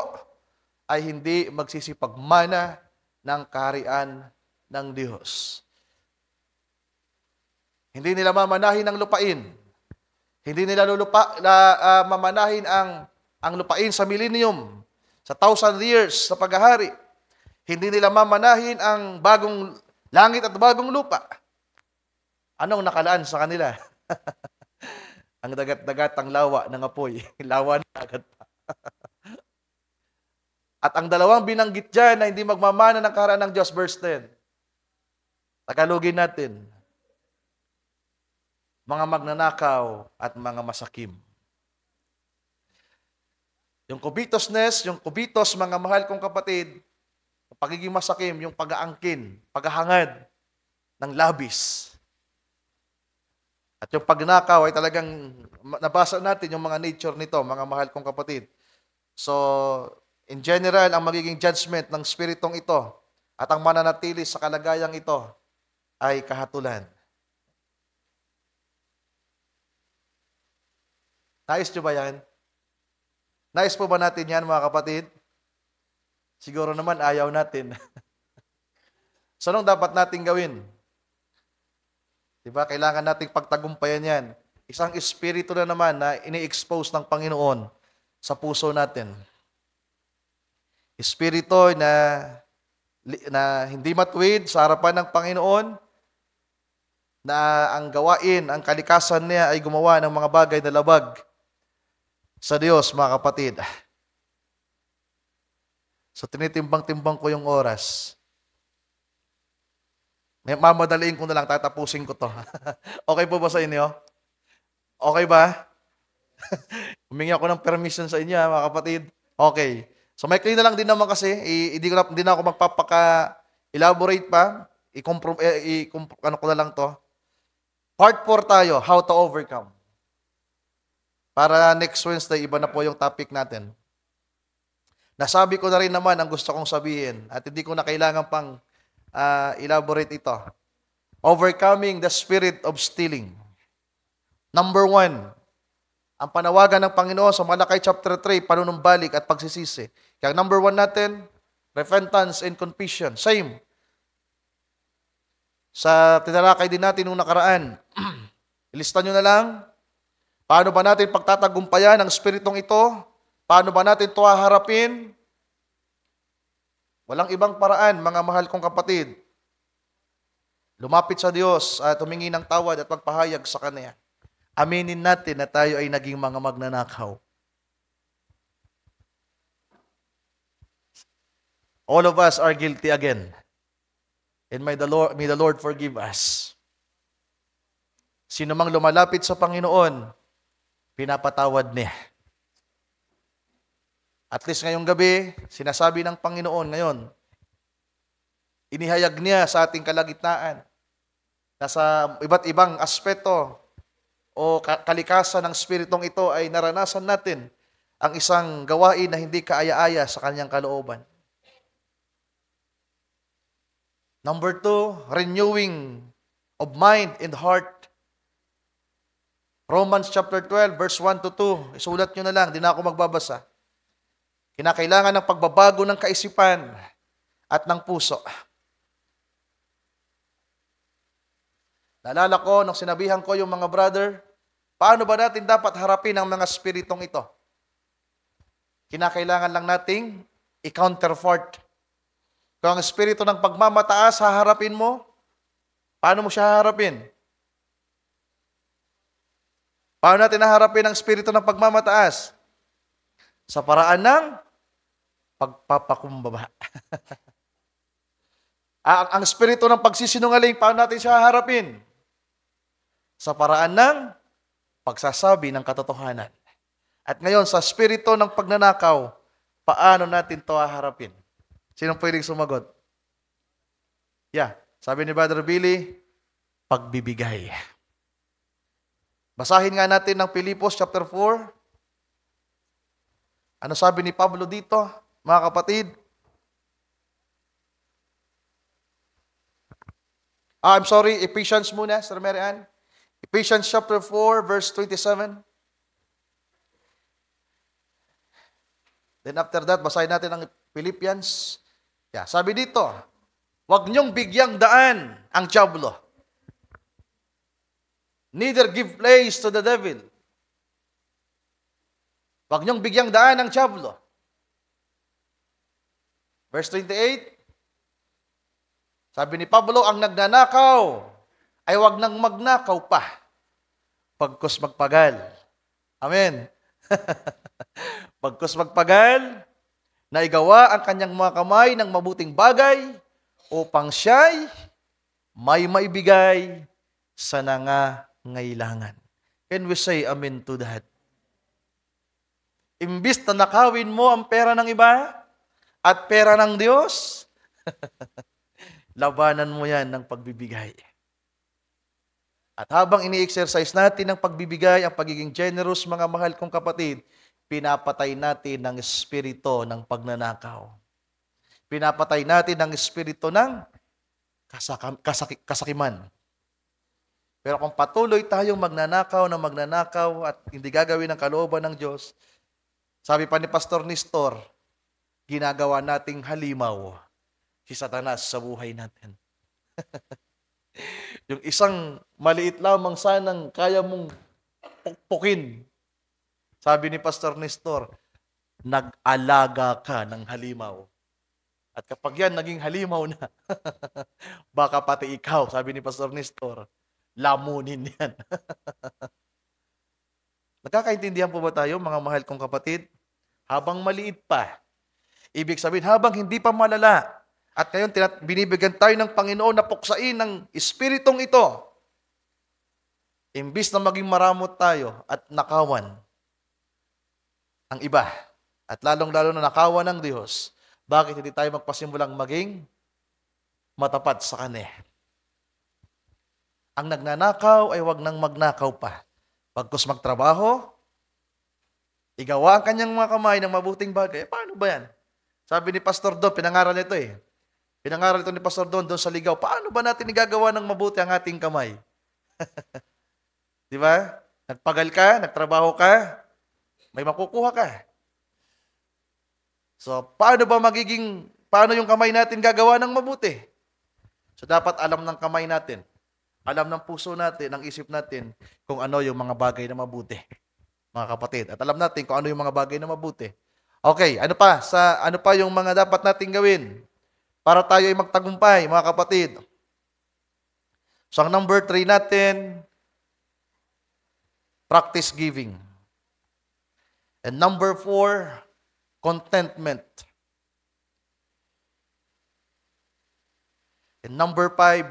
ay hindi magsisipagmana ng kaharian ng Diyos. Hindi nila mamanahin ang lupain. Hindi nila mamanahin ang lupain sa millennium, sa 1,000 years sa paghahari. Hindi nila mamanahin ang bagong langit at bagong lupa. Anong nakalaan sa kanila? Ang dagat-dagatang lawa ng apoy. Lawa na agad pa. At ang dalawang binanggit dyan na hindi magmamana ng kaharian ng Diyos, verse 10. Tagalogin natin. Mga magnanakaw at mga masakim. Yung covetousness, yung covetous, mga mahal kong kapatid, yung pagiging masakim, yung pag-aangkin, paghahangad ng labis. At yung pagnakaw ay talagang, nabasa natin yung mga nature nito, mga mahal kong kapatid. So, in general, ang magiging judgment ng spiritong ito at ang mananatili sa kalagayang ito ay kahatulan. Nais nyo ba yan? Nais po ba natin yan, mga kapatid? Siguro naman ayaw natin. So, anong dapat natin gawin? Diba? Kailangan nating pagtagumpayan yan. Isang espiritu na naman na ini-expose ng Panginoon sa puso natin. Espiritu na hindi matuwid sa harapan ng Panginoon, na ang gawain, ang kalikasan niya ay gumawa ng mga bagay na labag sa Diyos, mga kapatid. So, tinitimbang-timbang ko yung oras. Mamadaliin ko na lang, tatapusin ko to. Okay po ba sa inyo? Okay ba? Humingi ako ng permission sa inyo, mga kapatid. Okay. So, may clean na lang din naman kasi. Hindi na ako magpapaka-elaborate pa. Ano ko na lang to. Part 4 tayo, how to overcome. Para next Wednesday, iba na po yung topic natin. Nasabi ko na rin naman ang gusto kong sabihin at hindi ko na kailangan pang elaborate ito. Overcoming the spirit of stealing. Number 1, ang panawagan ng Panginoon sa Malakay chapter 3, panunumbalik at pagsisisi. Kaya number 1 natin, repentance and confession. Same. Sa tinalakay din natin nung nakaraan, ilista nyo na lang, paano ba natin pagtatagumpayan ang spiritong ito? Paano ba natin ito haharapin? Walang ibang paraan, mga mahal kong kapatid. Lumapit sa Diyos at humingi ng tawad at magpahayag sa Kanya. Aminin natin na tayo ay naging mga magnanakaw. All of us are guilty again. And may the Lord forgive us. Sino mang lumalapit sa Panginoon, pinapatawad niya. At least ngayong gabi, sinasabi ng Panginoon ngayon, inihayag niya sa ating kalagitnaan na sa iba't ibang aspeto o kalikasan ng spiritong ito ay naranasan natin ang isang gawain na hindi kaaya-aya sa kanyang kalooban. Number 2, renewing of mind and heart. Romans chapter 12, verse 1 to 2. Isulat nyo na lang, di na ako magbabasa. Kinakailangan ng pagbabago ng kaisipan at ng puso. Naalala ko, nung sinabihan ko yung mga brother, paano ba natin dapat harapin ang mga spiritong ito? Kinakailangan lang nating i-counterfort. Kung ang espiritu ng pagmamataas haharapin mo, paano mo siya haharapin? Paano natin haharapin ang espiritu ng pagmamataas? Sa paraan ng pagpapakumbaba. Ang espiritu ng pagsisinungaling, paano natin siya haharapin? Sa paraan ng pagsasabi ng katotohanan. At ngayon, sa espiritu ng pagnanakaw, paano natin ito haharapin? Sinong pwedeng sumagot? Yeah, sabi ni Brother Billy, pagbibigay. Basahin nga natin ng Filipos chapter 4. Ano sabi ni Pablo dito, mga kapatid? I'm sorry, Ephesians muna, Sir Marian. Ephesians chapter 4, verse 27. Then after that, basahin natin ang Philippians. Yeah, sabi dito, huwag niyong bigyang daan ang dyablo. Neither give place to the devil. Huwag niyong bigyang daan ang dyablo. Verse 28, sabi ni Pablo, ang nagnanakaw ay huwag nang magnakaw pa, pagkus magpagal. Amen. Pagkus magpagal, na igawa ang kanyang mga kamay ng mabuting bagay upang siya'y may maibigay sa nangangailangan. Can we say amen to that? Imbis na nakawin mo ang pera ng iba at pera ng Diyos, labanan mo yan ng pagbibigay. At habang ini-exercise natin ang pagbibigay, ang pagiging generous, mga mahal kong kapatid, pinapatay natin ang espiritu ng pagnanakaw. Pinapatay natin ang espiritu ng kasakiman. Pero kung patuloy tayong magnanakaw at hindi gagawin ang kalooban ng Diyos, sabi pa ni Pastor Nestor, ginagawa nating halimaw si Satanas sa buhay natin. Yung isang maliit lamang sanang kaya mong pukpukin. Sabi ni Pastor Nestor, nag-alaga ka ng halimaw. At kapag yan naging halimaw na, baka pati ikaw, sabi ni Pastor Nestor, lamunin yan. Nagkakaintindihan po ba tayo, mga mahal kong kapatid? Habang maliit pa, ibig sabihin, habang hindi pa malala, at ngayon binibigyan tayo ng Panginoon na puksain ng espiritong ito, imbis na maging maramot tayo at nakawan ang iba, at lalong-lalo na nakawan ng Diyos, bakit hindi tayo magpasimulang maging matapat sa Kanya? Ang nagnanakaw ay huwag nang magnakaw pa. Pagkus magtrabaho, igawa ang kanyang mga kamay ng mabuting bagay. Paano ba yan? Sabi ni Pastor Don, pinangaral nito eh. Pinangaral ito ni Pastor Don doon sa Ligaw. Paano ba natin igagawa ng mabuti ang ating kamay? Di ba? Nagpagal ka, nagtrabaho ka, may makukuha ka. So, paano yung kamay natin gagawa ng mabuti? So, dapat alam ng kamay natin, alam ng puso natin, ng isip natin, kung ano yung mga bagay na mabuti, mga kapatid. At alam natin kung ano yung mga bagay na mabuti. Okay, ano pa yung mga dapat nating gawin para tayo ay magtagumpay, mga kapatid? So, ang number 3 natin, practice giving. And number 4, contentment. And number 5,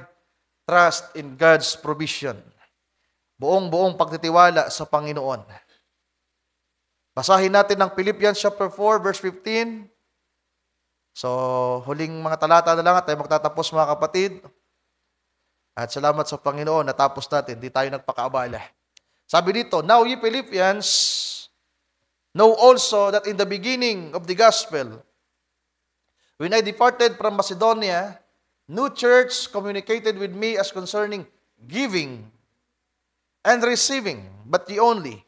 trust in God's provision. Buong-buong pagtitiwala sa Panginoon. Basahin natin ang Philippians chapter 4, verse 15. So, huling mga talata na lang at tayo magtatapos, mga kapatid. At salamat sa Panginoon, natapos natin, di tayo nagpakaabala. Sabi dito, now ye Philippians, know also that in the beginning of the gospel, when I departed from Macedonia, no church communicated with me as concerning giving and receiving, but ye only.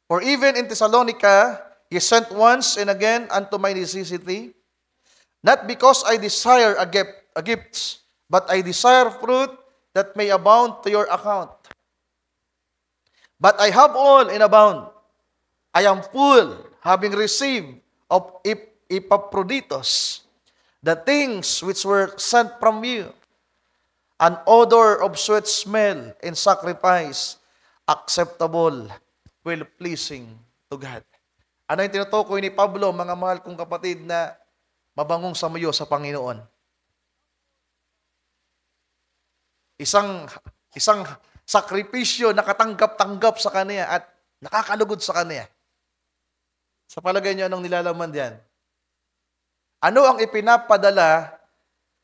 For even in Thessalonica, ye sent once and again unto my necessity, not because I desire a gift, but I desire fruit that may abound to your account. But I have all in abound. I am full, having received of Epaphroditus the things which were sent from you, an odor of sweet smell and sacrifice, acceptable, well-pleasing to God. Ano yung tinutukoy ni Pablo, mga mahal kong kapatid, na mabangong samuyo sa Panginoon? Isang sakripisyo na katanggap-tanggap sa Kanya at nakakalugod sa Kanya. Sa palagay niyo, anong nilalaman diyan? Ano ang ipinapadala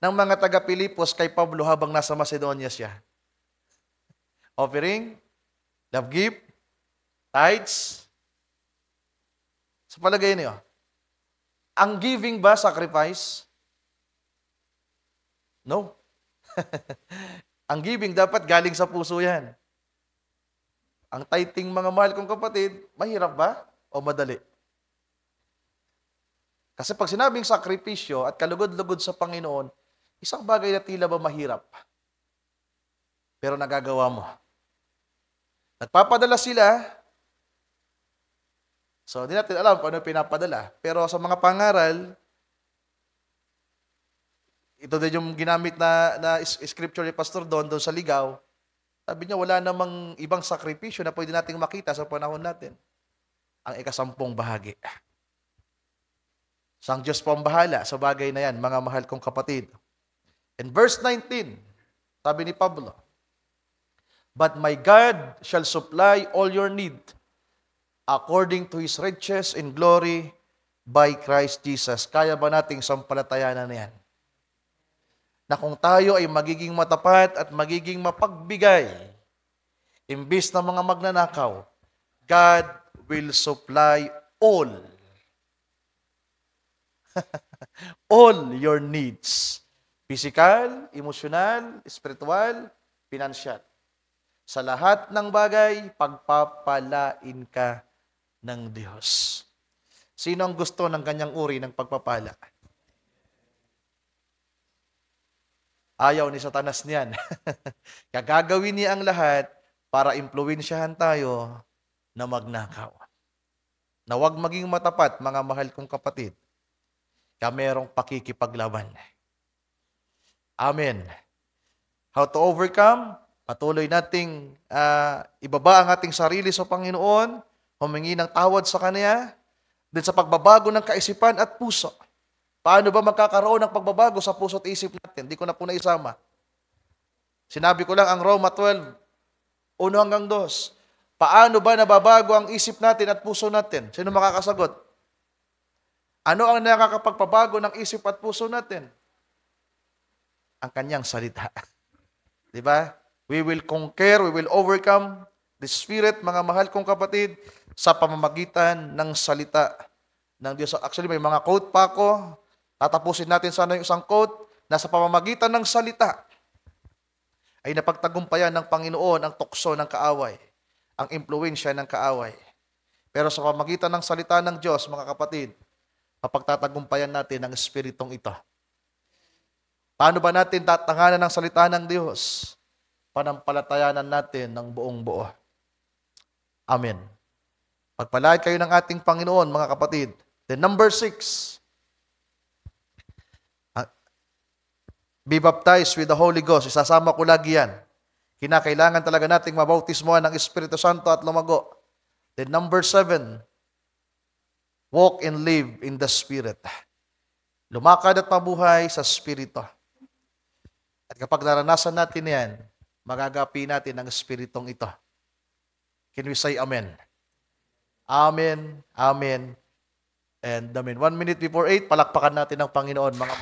ng mga taga-Pilipos kay Pablo habang nasa Macedonia siya? Offering, love gift, tithes. Sa palagay niyo, ang giving ba sacrifice? No. Ang giving dapat galing sa puso yan. Ang tithing, mga mahal kong kapatid, mahirap ba o madali? Kasi pag sinabing sakripisyo at kalugod-lugod sa Panginoon, isang bagay na tila ba mahirap, pero nagagawa mo. Nagpapadala sila, so di natin alam kung ano pinapadala. Pero sa mga pangaral, ito din yung ginamit na scripture ni Pastor doon sa ligaw. Sabi niya, wala namang ibang sakripisyo na pwede nating makita sa panahon natin. Ang ikasampung bahagi. Sang Diyos po ang bahala sa bagay na yan, mga mahal kong kapatid. In verse 19, sabi ni Pablo, but my God shall supply all your need according to His riches in glory by Christ Jesus. Kaya ba nating sampalatayanan na yan? Na kung tayo ay magiging matapat at magiging mapagbigay, imbis na mga magnanakaw, God will supply all. All your needs. Physical, emosyonal, spiritual, financial. Sa lahat ng bagay, pagpapalain ka ng Diyos. Sino ang gusto ng kanyang uri ng pagpapala? Ayaw ni Satanas niyan. Kaya gagawin niya ang lahat para impluwensyahan tayo na magnakaw. Na huwag maging matapat, mga mahal kong kapatid. Kaya merong pakikipaglaban. Amen. How to overcome? Patuloy nating ibaba ang ating sarili sa Panginoon, humingi ng tawad sa Kanya, din sa pagbabago ng kaisipan at puso. Paano ba magkakaroon ng pagbabago sa puso at isip natin? Hindi ko na po naisama. Sinabi ko lang ang Roma 12, 1 hanggang 2. Paano ba nababago ang isip natin at puso natin? Sino makakasagot? Ano ang nakakapagpabago ng isip at puso natin? Ang kanyang salita. Diba? We will conquer, we will overcome the Spirit, mga mahal kong kapatid, sa pamamagitan ng salita ng Diyos. Actually, may mga quote pa ako. Tatapusin natin sana yung isang quote na sa pamamagitan ng salita ay napagtagumpayan ng Panginoon ang tukso ng kaaway, ang impluwensya ng kaaway. Pero sa pamamagitan ng salita ng Diyos, mga kapatid, mapagtatagumpayan natin ang espiritong ito. Paano ba natin tatanganan ng salita ng Diyos? Panampalatayanan natin ng buong buo. Amen. Pagpalain kayo ng ating Panginoon, mga kapatid. Then number 6, be baptized with the Holy Ghost. Isasama ko lagi yan. Kinakailangan talaga nating mabautismohan ng Espiritu Santo at lumago. Then number 7, walk and live in the Spirit. Lumakad at mabuhay sa Espiritu. At kapag naranasan natin yan, magagapi natin ang Espiritong ito. Can we say amen? Amen, amen, and amen. 1 minute before 8, palakpakan natin ang Panginoon, mga